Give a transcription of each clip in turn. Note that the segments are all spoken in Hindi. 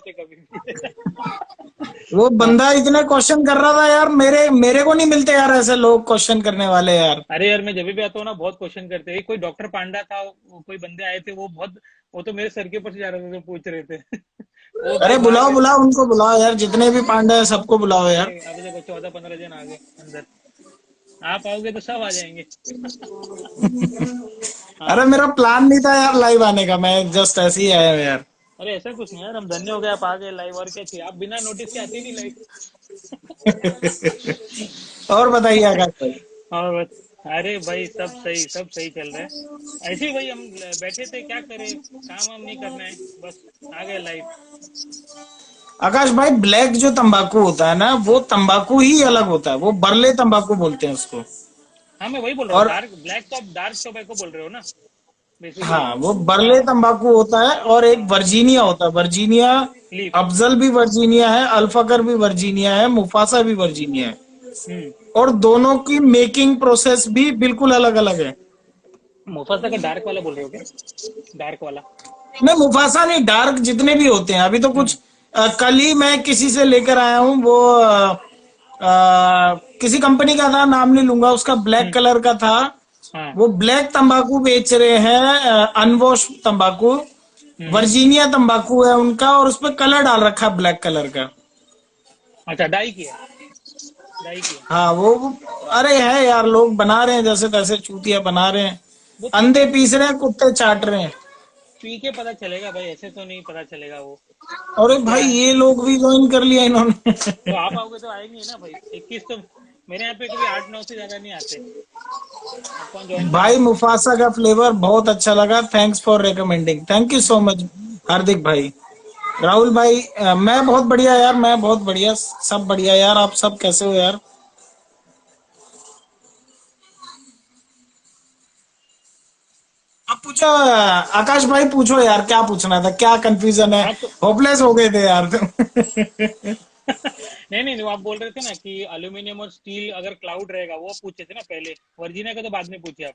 कभी भी। वो बंदा इतने क्वेश्चन कर रहा था यार, मेरे मेरे को नहीं मिलते यार ऐसे लोग क्वेश्चन करने वाले यार। अरे यार मैं जब भी आता हूँ ना बहुत क्वेश्चन करते हैं। कोई डॉक्टर पांडा था, कोई बंदे आए थे, वो तो मेरे सर के ऊपर से जा रहे थे, तो पूछ रहे थे। वो भाई अरे बाहर बुलाओ में। बुलाओ, उनको बुलाओ यार, जितने भी पांडे हैं सबको बुलाओ यार। अरे अभी देखो 14-15 जन आ गए अंदर। आप आओगे तो सब आ जाएंगे। अरे हाँ। मेरा प्लान नहीं था यार लाइव आने का, मैं जस्ट ऐसे ही आया हूँ यार। अरे ऐसा कुछ नहीं यार, हम धन्य हो गए आप आ गए लाइव। और क्या चाहिए, आप बिना नोटिस के आते नहीं लाइव। और बताइए आकाश भाई। और बस। अरे भाई सब सही चल रहा है। ऐसे ही भाई हम बैठे थे, क्या करें, काम वाम नहीं करना है, बस आ गए लाइव। आकाश भाई, ब्लैक जो तंबाकू होता है ना, वो तंबाकू ही अलग होता है, वो बरले तंबाकू बोलते हैं उसको। हाँ मैं वही बोल रहा हूँ, और डार्क ब्लैक तो आप डार्क टोबैको बोल रहे हो ना, बेसिकली। हाँ, वो बरले हाँ तंबाकू होता है, और एक हाँ। वर्जीनिया होता है, वर्जीनिया। लीफ। अफजल भी वर्जीनिया है, अल्फाकर भी वर्जीनिया है, मुफासा भी वर्जीनिया है। हम्म। और दोनों की मेकिंग प्रोसेस भी बिल्कुल अलग अलग है। मुफासा का डार्क वाला बोल रहे हो क्या? डार्क वाला। नहीं, मुफासा नहीं, डार्क जितने भी होते हैं अभी तो हम्म कुछ। कल ही मैं किसी से लेकर आया हूँ वो, किसी कंपनी का था, नाम नहीं लूंगा, उसका ब्लैक हम्म। कलर का था। हाँ। वो ब्लैक तंबाकू बेच रहे हैं, अनवॉश तंबाकू। हम्म। वर्जीनिया तंबाकू है उनका, और उसपे कलर डाल रखा है ब्लैक कलर का। अच्छा, डाई किया। डाई किया। हाँ अरे है यार, लोग बना रहे हैं जैसे तैसे, चूतिया बना रहे हैं। वो अंधे पीस रहे हैं, कुत्ते चाट रहे हैं। पी के पता चलेगा भाई, ऐसे तो नहीं पता चलेगा वो। अरे क्या भाई, है। ये लोग भी ज्वाइन कर लिया इन्होंने। तो आप आओगे तो आएंगे ही ना भाई, 21 तो मेरे यहाँ पे कभी 8-9 से ज्यादा नहीं आते। आप कौन ज्वाइन भाई, करेगा। मुफासा का फ्लेवर बहुत अच्छा लगा, thanks for recommending, thank you so much. Hardik भाई, राहुल भाई, मैं बहुत बढ़िया यार, मैं बहुत बढ़िया, सब बढ़िया यार। आप सब कैसे हो यार? अब पूछो आकाश भाई, पूछो यार, क्या पूछना था, क्या कंफ्यूजन है? हाँ तो। होपलेस हो गए थे यार तुम। नहीं नहीं, वो आप बोल रहे थे ना कि एल्यूमिनियम और स्टील अगर क्लाउड रहेगा, वो पूछे थे ना पहले। वर्जीनिया का तो बाद में पूछे आप।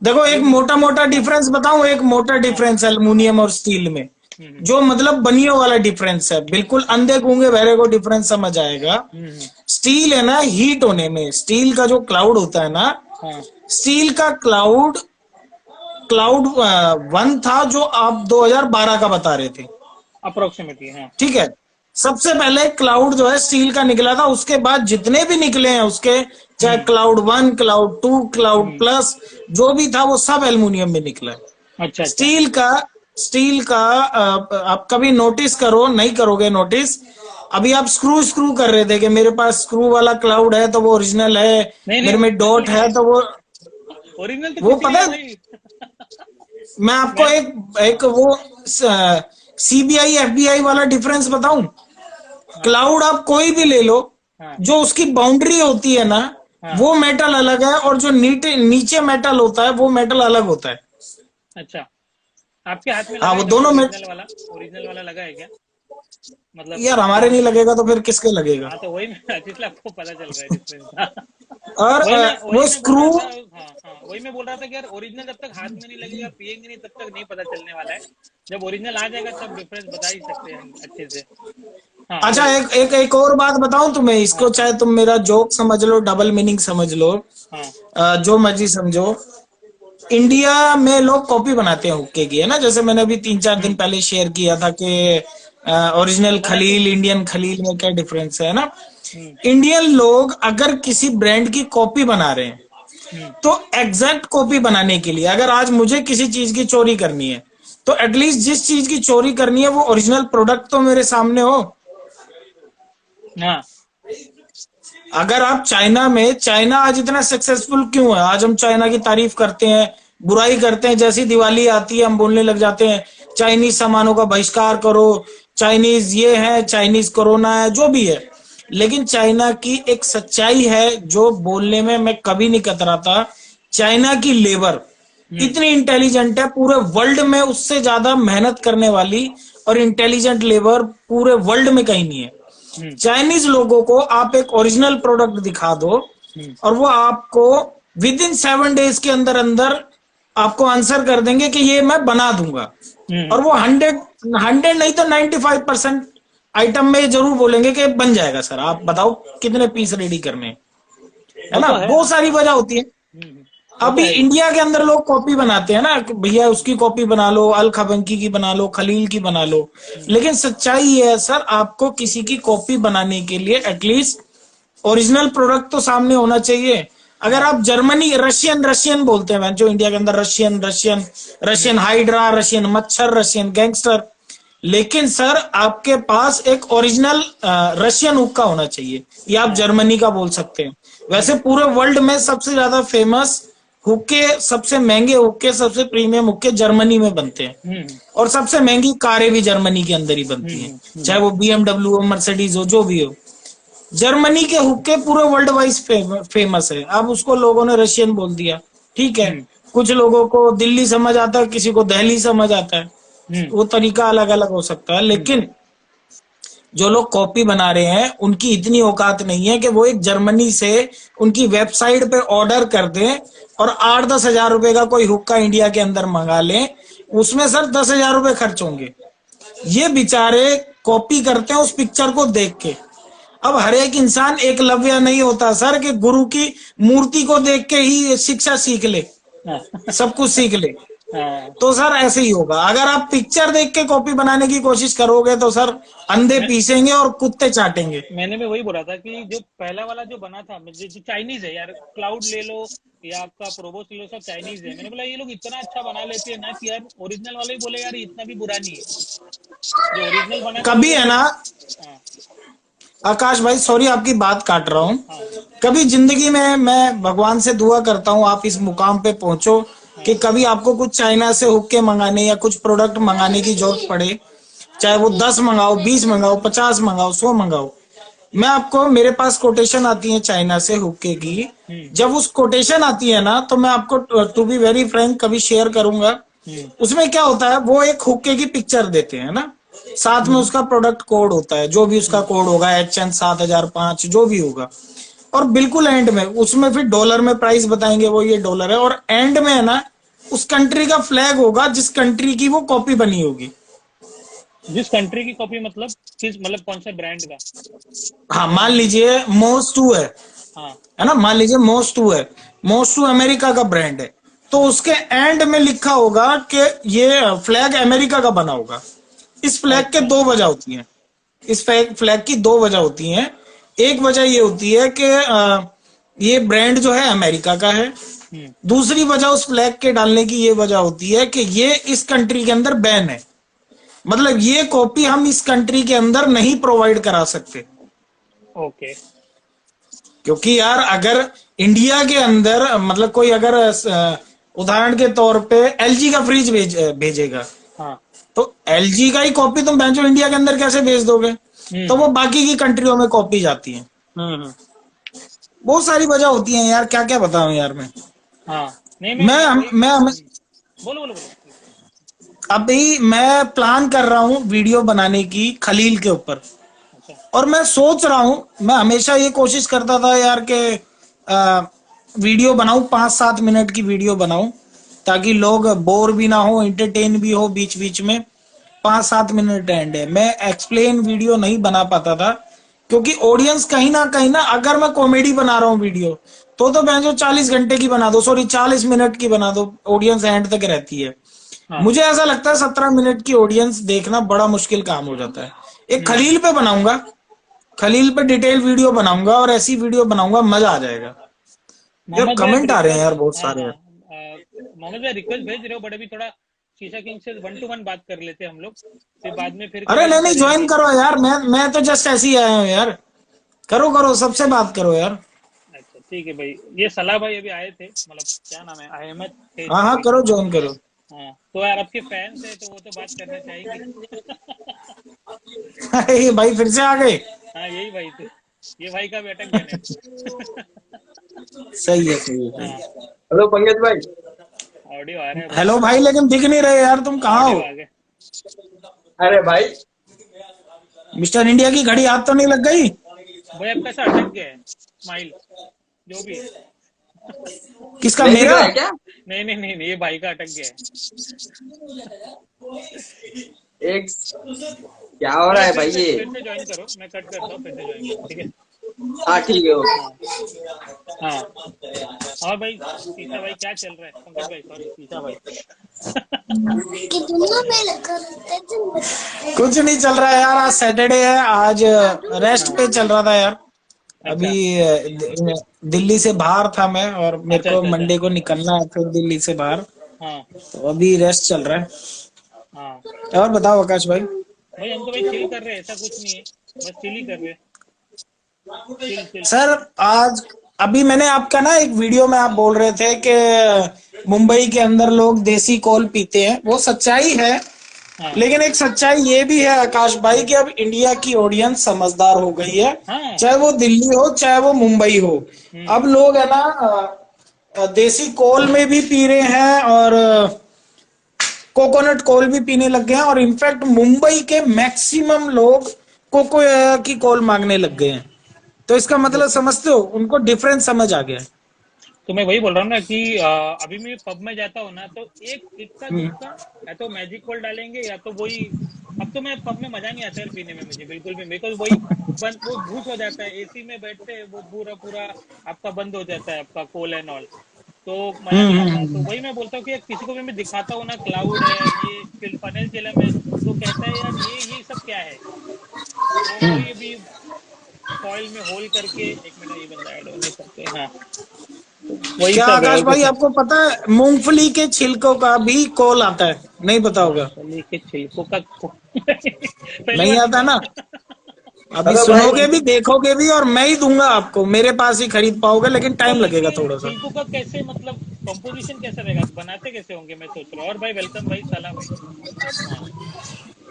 देखो, एक एल्यूमिनियम। मोटा मोटा हाँ डिफरेंस बताऊं, एक मोटा हाँ। डिफरेंस एल्युमिनियम और स्टील में। हम्म जो मतलब बनियों वाला डिफरेंस है, बिल्कुल अंधे गूंगे बहरे को डिफरेंस समझ आएगा। हम्म। स्टील है ना, हीट होने में, स्टील का जो क्लाउड होता है ना, हाँ। स्टील का क्लाउड, क्लाउड वन था जो आप 2012 का बता रहे थे। अप्रोक्सीमेटली हाँ। ठीक है। सबसे पहले क्लाउड जो है स्टील का निकला था, उसके बाद जितने भी निकले हैं उसके, चाहे hmm cloud one, cloud two, cloud hmm. Plus, जो भी था वो सब एल्युमिनियम में निकला है। अच्छा अच्छा। स्टील का, स्टील का आप कभी नोटिस करो, नहीं करोगे नोटिस। अभी आप स्क्रू स्क्रू कर रहे थे कि मेरे पास स्क्रू वाला क्लाउड है तो वो ओरिजिनल है, नहीं नहीं, मेरे में नकली डॉट है। है तो वो ओरिजिनल तो वो कुछ नहीं पता है है। भाई। मैं आपको मैं। एक एक वो सीबीआई एफबीआई वाला डिफरेंस बताऊं। हाँ क्लाउड आप कोई भी ले लो, हाँ जो उसकी बाउंड्री होती है ना, हाँ। वो मेटल अलग है, और जो नीचे नीचे मेटल होता है वो मेटल अलग होता है। अच्छा, आपके हाथ में हाँ, लगा है वो कभी दोनों में। ओरिजिनल वाला? ओरिजिनल वाला लगा है क्या? मतलब यार, हमारे क्लाउड। नहीं लगेगा तो फिर किसके लगेगा? हाँ तो वही इसलिए आपको पता चल रहा है डिफरेंस। और वही वो मैं बोल स्क्रू, रहा था। हाँ हाँ, वही मैं बोल रहा था कि यार ओरिजिनल जब तक हाथ में नहीं लगेगा, पिएंगे नहीं, तब तक नहीं पता चलने वाला है। जब ओरिजिनल आ जाएगा तब डिफरेंस बता ही सकते हैं हम अच्छे से। हाँ अच्छा, बोलो। एक और बात बताऊं तुम्हें, हाँ इसको हाँ चाहे तुम मेरा जोक समझ लो, डबल मीनिंग समझ लो, हाँ। जो मर्जी समझो। इंडिया में लोग कॉपी बनाते हैं हुक्के की, है ना, जैसे मैंने अभी 3-4 दिन हम्म। पहले शेयर किया था कि ओरिजिनल बनाते खलील, हैं। इंडियन खलील में क्या डिफरेंस है ना। हम्म इंडियन लोग अगर किसी ब्रांड की कॉपी बना रहे हैं, हम्म। तो एग्जैक्ट कॉपी बनाने के लिए, अगर आज मुझे किसी चीज की चोरी करनी है, तो एटलीस्ट जिस चीज की चोरी करनी है वो ओरिजिनल प्रोडक्ट तो मेरे सामने हो। हाँ। अगर आप चाइना में, चाइना आज इतना सक्सेसफुल क्यों है? आज हम चाइना की तारीफ करते हैं, बुराई करते हैं, जैसी दिवाली आती है हम बोलने लग जाते हैं चाइनीज सामानों का बहिष्कार करो, चाइनीज ये है, चाइनीज कोरोना है, जो भी है। लेकिन चाइना की एक सच्चाई है जो बोलने में मैं कभी नहीं कतराता। चाइना की लेबर हम्म इतनी इंटेलिजेंट है, पूरे वर्ल्ड में उससे ज्यादा मेहनत करने वाली और इंटेलिजेंट लेबर पूरे वर्ल्ड में कहीं नहीं है। हम्म चाइनीज लोगों को आप एक ओरिजिनल प्रोडक्ट दिखा दो, हम्म। और वो आपको विद इन 7 डेज के अंदर अंदर आपको आंसर कर देंगे कि ये मैं बना दूंगा। और वो 100 नहीं तो 95% आइटम में जरूर बोलेंगे कि बन जाएगा सर, आप बताओ कितने पीस रेडी करने हैं, है वो ना। तो है। बहुत सारी वजह होती है। वो तो अभी है ही। इंडिया के अंदर लोग कॉपी बनाते हैं ना कि भैया उसकी कॉपी बना लो, अल खबंकी की बना लो, खलील की बना लो। लेकिन सच्चाई ये है सर, आपको किसी की कॉपी बनाने के लिए एटलीस्ट ओरिजिनल प्रोडक्ट तो सामने होना चाहिए। अगर हाँ। आप जर्मनी, रशियन रशियन बोलते हैं जो इंडिया के अंदर, Russian Russian Russian hydra, Russian मच्छर, रशियन गैंगस्टर। लेकिन सर आपके पास एक ओरिजिनल रशियन हुक्का होना चाहिए, या आप हाँ। जर्मनी का बोल सकते हैं। वैसे पूरे वर्ल्ड में सबसे ज्यादा फेमस हुक्के, सबसे महंगे हुक्के, सबसे प्रीमियम हुक्के जर्मनी में बनते हैं। हम्म। और सबसे महंगी कारें भी जर्मनी के अंदर ही बनती हैं, हम्म। चाहे वो BMW हो, मर्सिडीज हो, जो भी हो। जर्मनी के हुक्के पूरे वर्ल्ड वाइज फेमस है। अब उसको लोगों ने रशियन बोल दिया, ठीक है। हम्म। कुछ लोगों को दिल्ली समझ आता है, किसी को दिल्ली समझ आता है, हम्म। वो तरीका अलग अलग हो सकता है। हम्म। लेकिन जो लोग कॉपी बना रहे हैं उनकी इतनी औकात नहीं है कि वो एक जर्मनी से उनकी वेबसाइट पे ऑर्डर कर दें और 8-10 हजार रुपए का कोई हुक्का इंडिया के अंदर मंगा लें। उसमें सर 10 हजार रुपए खर्च होंगे। ये बेचारे कॉपी करते हैं उस पिक्चर को देख के। अब हर एक इंसान एकलव्य नहीं होता सर कि गुरु की मूर्ति को देख के ही शिक्षा सीख ले, हाँ। सब कुछ सीख ले। हाँ। तो सर ऐसे ही होगा। अगर आप पिक्चर देख के कॉपी बनाने की कोशिश करोगे तो सर अंधे मैं पीसेंगे और कुत्ते चाटेंगे। मैंने भी वही बोला था कि जो पहला वाला जो बना था, जो चाइनीज है यार, क्लाउड ले लो या आपका प्रोबोस ले लो, सब चाइनीज है। मैंने बोला ये लोग इतना अच्छा बना लेते हैं ना कि यार ओरिजिनल वाले ही बोले यार ये इतना भी बुरा नहीं है। जो ओरिजिनल बना के कभी बोले है यार ना हाँ। आकाश भाई, सॉरी आपकी बात काट रहा हूँ। हाँ। कभी जिंदगी में मैं भगवान से दुआ करता हूँ आप इस मुकाम पे पहुंचो कि हाँ। कभी आपको कुछ चाइना से हुक्के मंगाने या कुछ प्रोडक्ट मंगाने की जरूरत पड़े, चाहे वो 10 मंगाओ, 20 मंगाओ, 50 मंगाओ, 100 मंगाओ। मैं आपको, मेरे पास कोटेशन आती है चाइना से हुक्के की। हम्म। जब उस कोटेशन आती है ना तो मैं आपको टू बी वेरी फ्रैंक कभी शेयर करूंगा। हम्म। उसमें क्या होता है, वो एक हुक्के की पिक्चर देते हैं ना, साथ में उसका प्रोडक्ट कोड होता है, जो भी उसका कोड होगा, HN 7005 जो भी होगा। और बिल्कुल एंड में उसमें फिर डॉलर में प्राइस बताएंगे, वो ये डॉलर है। और एंड में है ना उस कंट्री का फ्लैग होगा जिस कंट्री की वो कॉपी बनी होगी। जिस कंट्री की कॉपी मतलब किस, मतलब कौन सा ब्रांड का? हाँ, मान लीजिए मोस्ट टू हाँ। है ना, मान लीजिए मोस्ट टू है, मोस्ट टू अमेरिका का ब्रांड है, तो उसके एंड में लिखा होगा कि ये फ्लैग अमेरिका का बना होगा। इस फ्लैग के अच्छा। दो वजह होती हैं, इस फ्लैग की दो वजह होती हैं। एक वजह ये होती है कि ये ब्रांड जो है अमेरिका का है। हम्म। दूसरी वजह उस फ्लैग के डालने की ये वजह होती है कि ये इस कंट्री के अंदर बैन है, मतलब ये कॉपी हम इस कंट्री के अंदर नहीं प्रोवाइड करा सकते। ओके। क्योंकि यार अगर इंडिया के अंदर मतलब कोई अगर उदाहरण के तौर पे LG का फ्रिज भेजेगा, हाँ। तो LG का ही कॉपी तुम बेंचो इंडिया के अंदर कैसे भेज दोगे? तो वो हम्म। बाकी की कंट्रियों में कॉपी जाती है। हम्म। बहुत सारी वजह होती हैं यार, क्या क्या बताऊं यार मैं। हाँ। नहीं मैं वही। मैं बोलो बोलो बोलो। अभी मैं प्लान कर रहा हूँ वीडियो बनाने की खलील के ऊपर। अच्छा। और मैं सोच रहा हूँ, मैं हमेशा ये कोशिश करता था यार कि वीडियो बनाऊं, 5-7 मिनट की वीडियो बनाऊं ताकि लोग बोर भी ना हो, एंटरटेन भी हो बीच बीच में। 5-7 मिनट एंड है, मैं एक्सप्लेन वीडियो नहीं बना पाता था क्योंकि ऑडियंस कहीं ना अगर मैं कॉमेडी बना रहा हूँ वीडियो तो मैं जो 40 घंटे की बना दो, सॉरी 40 मिनट की बना दो, ऑडियंस एंड तक रहती है। हाँ। मुझे ऐसा लगता है 17 मिनट की ऑडियंस देखना बड़ा मुश्किल काम हो जाता है। एक खलील पे बनाऊंगा, खलील पे डिटेल वीडियो बनाऊंगा और ऐसी वीडियो बनाऊंगा, मजा आ जाएगा। यार मोहम्मद भाई आप कमेंट आ रहे हैं यार रिक्वेस्ट, बहुत हाँ सारे हाँ, यार। मोहम्मद भाई रिक्वेस्ट भेज रहे हो, बट अभी थोड़ा शीशा किंग से 1-to-1 बात कर लेते हैं हम लोग, फिर बाद में फिर अरे कभी नहीं ज्वाइन करेंगे। करो यार, मैं तो जस्ट ऐसे ही आया हूँ यार। करो करो, सबसे बात करो यार। अच्छा ठीक है भाई। ये सलाह भाई अभी आए थे, मतलब क्या नाम है, अहमद थे हाँ जो हाँ अभी। करो, ज्वाइन करो। हाँ तो यार आपके फैंस है तो वो तो बात करना चाहेंगे। अरे भाई फिर से आ गए। हाँ यही भाई थे, ये भाई का भी अटक गया नेट। सही है, सही है, सही हाँ। है। हेलो पंकज भाई। ऑडियो आ रहा है भाई। हेलो भाई, लेकिन दिख नहीं रहे यार, तुम कहाँ ऑडियो हो? आ गए। अरे भाई मिस्टर इंडिया की घड़ी हाथ तो नहीं लग गई? भाई आपका ऐसा अटक गया है स्माइल, जो भी है। किसका, नहीं दिख मेरा? रहा है क्या? नहीं नहीं नहीं नहीं, ये भाई का अटक गया है। एक क्या हो रहा भाई है फिर भाई से ये? फिर से ज्वाइन करो, मैं कट करता हूँ, फिर से ज्वाइन करो, ठीक है। हाँ ठीक है, ओके। हाँ हाँ। और भाई सीता भाई क्या चल रहा है, पंकज भाई, सॉरी सीता भाई। कुछ नहीं चल रहा है यार, आज सैटरडे है, आज रेस्ट हाँ पे चल रहा था यार। अभी अच्छा दिल्ली से बाहर था मैं, और मेरे अच्छा को अच्छा अच्छा। मंडे को निकलना है फिर दिल्ली से बाहर। हाँ तो अभी रेस्ट चल रहा है। हाँ। और बताओ आकाश भाई। भाई हम तो भाई चिल कर रहे हैं, ऐसा कुछ नहीं है, बस चिल ही कर रहे हैं। Chill chill. सर आज अभी मैंने आपका ना एक वीडियो में आप बोल रहे थे कि मुंबई के अंदर लोग देसी कोल पीते हैं, वो सच्चाई है। हाँ लेकिन एक सच्चाई ये भी है आकाश भाई कि अब इंडिया की ऑडियंस समझदार हो गई है। हाँ। चाहे वो दिल्ली हो चाहे वो मुंबई हो, हम्म। अब लोग है ना देसी कोल में भी पी रहे हैं, और कोकोनट कोल भी पीने लग गए हैं, और इनफैक्ट मुंबई के मैक्सिमम लोग कोको की कोल मांगने लग गए हैं। तो इसका मतलब समझते हो, उनको डिफरेंस समझ आ गया है। तो मैं वही बोल रहा हूँ ना कि अभी मैं पब में जाता हूँ ना, तो एक इक्का हम्म। दुक्का या तो मैजिक कोल्ड डालेंगे या तो वही। अब तो मैं पब में मजा नहीं आता है पीने में मुझे बिल्कुल भी, मेरे को वही बंद, वो भूस हो जाता है, एसी में बैठते हैं वो पूरा पूरा आपका बंद हो जाता है, आपका कोल एंड ऑल, तो मजा नहीं आता। तो हम्म। वही मैं बोलता हूँ कि किसी को भी मैं दिखाता हूँ ना, क्लाउड है, ये फनेल चिलम है, तो कहता है यार ये सब क्या है। तो वही अभी फॉइल में होल करके, एक मिनट ये बंदा ऐड होने करते, हाँ, तो वही क्या सब है आकाश और भाई, कुछ नहीं। आपको पता है मूंगफली के छिलकों का भी कोल आता है? नहीं पता होगा? मूंगफली के छिलकों का पहली नहीं बार आता सुना ना? है। अभी हेलो भाई। सुनोगे भी देखोगे भी, और मैं ही दूंगा आपको, मेरे पास ही खरीद पाओगे, लेकिन पर टाइम लगेगा इसके थोड़ा सा। छिलकों का कैसे, मतलब कंपोजिशन कैसा रहेगा, बनाते कैसे होंगे, मैं सोच रहा हूँ। और भाई वेलकम भाई, सलाम भाई। हाँ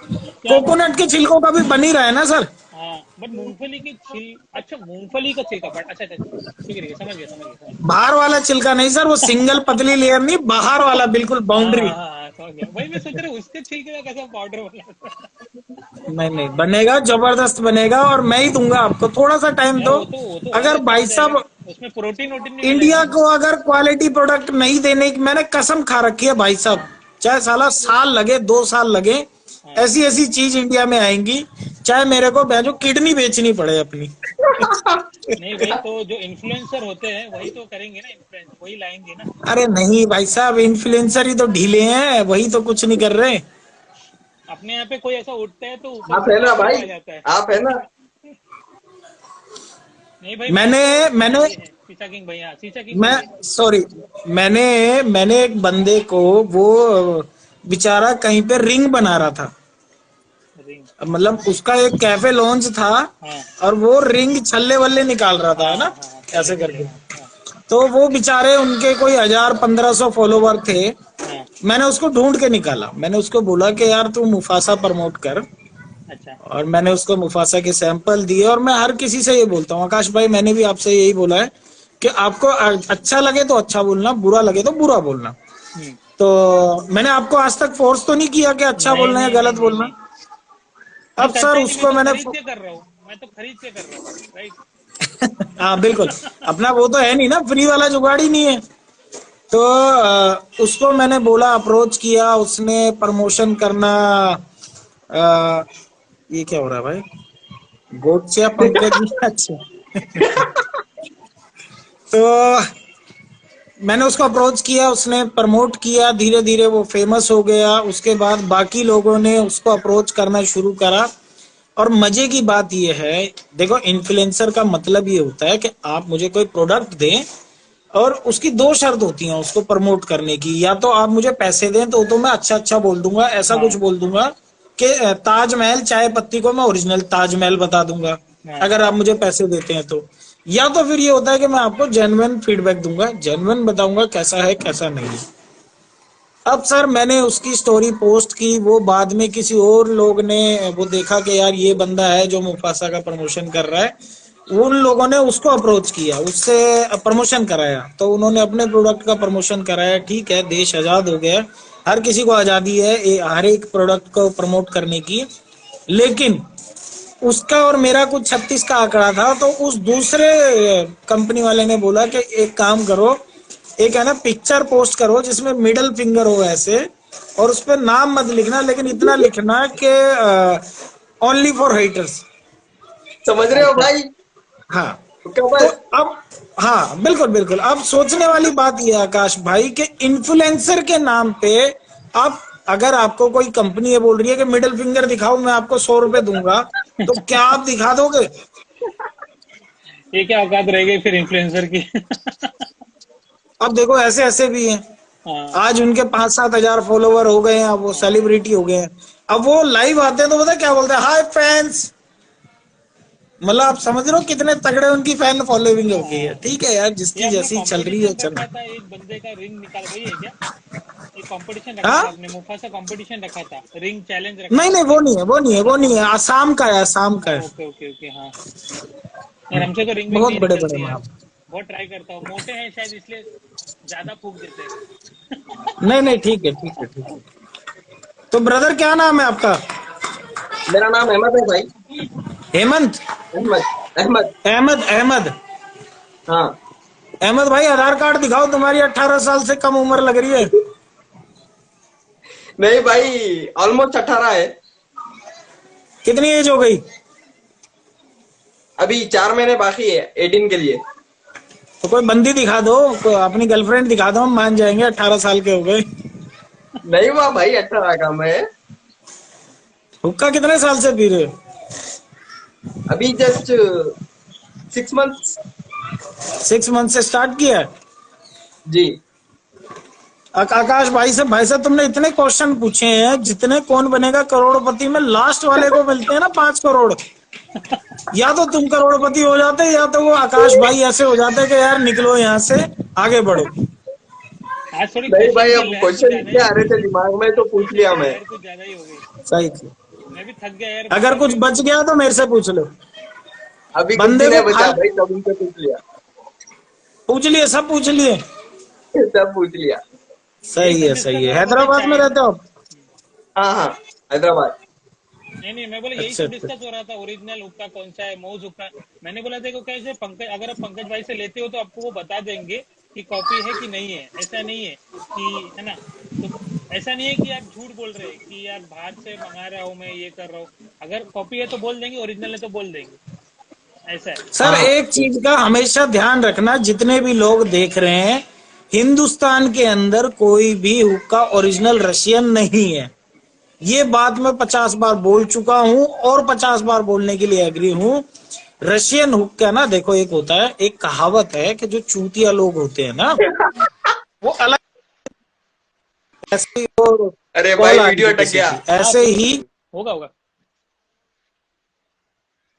क्या मतलब। कोकोनट के छिलकों का भी बन ही रहा है ना सर। हाँ बट मूंगफली की छिल, अच्छा मूंगफली का छिलका, बट अच्छा अच्छा अच्छा, ठीक है ठीक है, समझ गया समझ गया समझ बाहर वाला छिलका नहीं सर, वो सिंगल पतली लेयर नहीं, बाहर वाला बिल्कुल गया। हाँ बाउंड्री। हाँ हाँ हाँ, समझ गया। वही मैं सोच रहा हूँ उसके छिलके का कैसा पाउडर बना। नहीं नहीं, बनेगा, जबरदस्त बनेगा, और मैं ही दूंगा आपको, थोड़ा सा टाइम यार दो। वो तो और अगर अच्छा हो भाई जाएगा, साहब उसमें प्रोटीन वोटीन भी मिलेगा इंडिया ना। को अगर क्वालिटी प्रोडक्ट नहीं देने की, मैंने कसम खा रखी है भाई साहब, हाँ चाहे साला साल लगे 2 साल लगे, हाँ। ऐसी ऐसी चीज इंडिया में आएंगी, चाहे मेरे को जो किडनी बेचनी पड़े अपनी। नहीं भाई, तो जो इन्फ्लुएंसर होते हैं वही तो करेंगे ना, इन्फ्लुएंस वही लाएंगे ना। अरे नहीं भाई साहब, इन्फ्लुएंसर ही तो ढीले हैं, वही तो कुछ नहीं कर रहे। अपने यहाँ पे कोई ऐसा उठता है तो ऊपर आप से है ना पाउडर भाई? आ जाता है। आप है ना? नहीं भाई, मैं मैंने तो, हाँ मैंने ये है सीसा किंग भाई, हाँ सीसा किंग मैं बोलिए। सॉरी, मैंने मैंने एक बंदे को, वो बेचारा कहीं पे रिंग बना रहा था, रिंग। मतलब उसका एक कैफे लॉन्च था, हाँ और वो रिंग छल्ले वल्ले निकाल रहा था, हाँ है ना, हाँ हाँ, छल्ले ऐसे छल्ले, करके। हाँ हाँ तो वो बेचारे, उनके कोई 1000-1500 फॉलोवर थे। हाँ। मैंने उसको ढूंढ के निकाला, मैंने उसको बोला कि यार तू मुफासा प्रमोट कर, अच्छा। और मैंने उसको मुफासा के सैंपल दिए। और मैं हर किसी से ये बोलता हूँ आकाश भाई, मैंने भी आपसे यही बोला है कि आपको अच्छा लगे तो अच्छा बोलना, बुरा लगे तो बुरा बोलना। हम्म। तो मैंने आपको आज तक फोर्स तो नहीं किया कि अच्छा नहीं बोलना है नहीं नहीं गलत नहीं बोलना। नहीं, जो अब करता सर ही नहीं, मैं उसको तो मैंने खरीद के कर रहा हूँ, मैं तो खरीद के कर रहा हूँ, राइट। हाँ बिल्कुल, अपना वो तो है नहीं ना, फ्री वाला जुगाड़ ही नहीं है। तो उसको मैंने बोला, अप्रोच किया, उसने प्रमोशन करना। ये क्या हो रहा है भाई, गोट या पंकज जी? अच्छा। तो मैंने उसको अप्रोच किया, उसने प्रमोट किया, धीरे धीरे वो फेमस हो गया, उसके बाद बाकी लोगों ने उसको अप्रोच करना शुरू करा। और मजे की बात यह है, देखो इन्फ्लुएंसर का मतलब ये होता है कि आप मुझे कोई प्रोडक्ट दें, और उसकी दो शर्त होती हैं उसको प्रमोट करने की, या तो आप मुझे पैसे दें तो मैं अच्छा अच्छा बोल दूंगा, ऐसा कुछ हाँ बोल दूंगा कि ताजमहल चाय पत्ती को मैं ओरिजिनल ताजमहल बता दूंगा, हाँ। अगर आप मुझे पैसे देते हैं तो। या तो फिर ये होता है कि मैं आपको जेन्युइन फीडबैक दूंगा, जेन्युइन बताऊंगा कैसा है कैसा नहीं है। अब सर मैंने उसकी स्टोरी पोस्ट की, वो बाद में किसी और लोग ने वो देखा कि यार ये बंदा है जो मुफासा का प्रमोशन कर रहा है, उन लोगों ने उसको अप्रोच किया, उससे प्रमोशन कराया, तो उन्होंने अपने प्रोडक्ट का प्रमोशन कराया। ठीक है, देश आजाद हो गया, हर किसी को आजादी है हर एक प्रोडक्ट को प्रमोट करने की। लेकिन उसका और मेरा कुछ 36 का आंकड़ा था, तो उस दूसरे कंपनी वाले ने बोला कि एक काम करो, एक है ना पिक्चर पोस्ट करो जिसमें मिडल फिंगर हो ऐसे, और उस पर नाम मत लिखना, लेकिन इतना लिखना कि ओनली फॉर हेटर्स। समझ रहे हो अच्छा। भाई? हाँ। क्या तो बस। अब, हाँ बिल्कुल बिल्कुल, अब सोचने वाली बात यह है आकाश भाई कि इन्फ्लुएंसर के नाम पे आप, अगर आपको कोई कंपनी ये बोल रही है कि मिडिल फिंगर दिखाओ, मैं आपको 100 रुपए दूंगा, तो क्या आप दिखा दोगे? ये क्या औकात रह गई फिर इन्फ्लुएंसर की? अब देखो ऐसे ऐसे भी हैं, हाँ आज उनके 5-7 हजार फॉलोवर हो गए हैं, अब वो हाँ। सेलिब्रिटी हो गए हैं। अब वो लाइव आते हैं तो पता क्या बोलते हैं, हाय फैंस। मतलब आप समझ रहे हो कितने तगड़े उनकी फैन फॉलोइंग हो गई है। हाँ। ठीक है यार, ये जिसकी आपने जैसी चल रही है कंपटीशन चल। रखा था, एक बंदे का रिंग निकाल, वही है क्या? एक कंपटीशन रखा था हाँ, आपने, मुफासा कंपटीशन रखा था, रिंग चैलेंज रखा नहीं था नहीं, आपने? वो नहीं है, वो नहीं है, वो नहीं है, आसाम का है, आसाम का है। ओके ओके ओके, हाँ। यार हमसे तो रिंग विंग बहुत नहीं बड़े बड़े निकलती यार। माप। बहुत ट्राई करता हूँ, मोटे हैं शायद इसलिए ज्यादा फूक देते हैं। नहीं नहीं, ठीक है ठीक है ठीक है। तो ब्रदर क्या नाम है आपका? मेरा नाम अहमद है भाई। हेमंत? अहमद। अहमद। अहमद? अहमद? हाँ। अहमद भाई आधार कार्ड दिखाओ, तुम्हारी 18 साल से कम उम्र लग रही है। नहीं भाई, ऑलमोस्ट 18 है। कितनी एज हो गई? अभी 4 महीने बाकी है 18 के लिए। तो कोई बंदी दिखा दो, अपनी गर्लफ्रेंड दिखा दो, हम मान जाएंगे 18 साल के हो गए। नहीं हुआ भाई 18 का मैं। हुक्का कितने साल से पी रहे हो? अभी जस्ट 6 मंथ्स। 6 मंथ से स्टार्ट किया है? जी। आकाश भाई साहब तुमने इतने क्वेश्चन पूछे हैं जितने कौन बनेगा करोड़पति में लास्ट वाले को मिलते हैं ना 5 करोड़। या तो तुम करोड़पति हो जाते, या तो वो आकाश भाई ऐसे हो जाते कि यार निकलो यहाँ से, आगे बढ़ो। आज थोड़ी नहीं क्वेश्चन भाई, की अब लहर कुछ क्वेश्चन ज्यादा इतने ही आ हो रहे गई। थे दिमाग में तो पूछ क्वेश्चन लिया की मैं। लहर कुछ ज्यादा ही हो गई। सही थी। मैं भी थक गया यार, अगर मतलब कुछ मेरे को। बच गया तो मेरे से पूछ लो। अभी कुछ भी बंदे नहीं को बचा खाल भाई, सब उनसे पूछ लिया। पूछ लिए, सब पूछ लिए। सब पूछ लिया। यही सही सब है डिस्कस सही है। हो रहा था कि हैदराबाद में चाइना। रहते हो आप? हाँ हाँ, हैदराबाद। नहीं नहीं, मैं बोला यही अच्छा सब अच्छा। डिस्कस हो रहा था, ओरिजिनल हुक्का कौन सा है, मौज हुक्का। मैंने बोला देखो कैसे पंकज, अगर आप पंकज भाई से लेते हो तो आपको वो बता देंगे कि कॉपी है कि नहीं है। ऐसा नहीं है कि, है ना? तो ऐसा नहीं है कि आप झूठ बोल रहे हैं कि यार बाहर से मंगा रहा हूँ, मैं ये कर रहा हूँ। अगर कॉपी है तो बोल देंगे, ओरिजिनल है तो बोल देंगे। ऐसा है। सर हाँ एक चीज का हमेशा ध्यान रखना, जितने भी लोग देख रहे हैं, हिंदुस्तान के अंदर कोई भी हुक्का ओरिजिनल रशियन नहीं है। ये बात मैं 50 बार बोल चुका हूं और 50 बार बोलने के लिए एग्री हूं। रशियन हुक्का ना, देखो एक होता है, एक कहावत है कि जो चूतिया लोग होते हैं ना, वो अलग, ऐसे ही। और अरे कॉल भाई, आ रही वीडियो थी अटक किसी गया। की, हाँ ऐसे सुनो ही। सुनो, होगा होगा।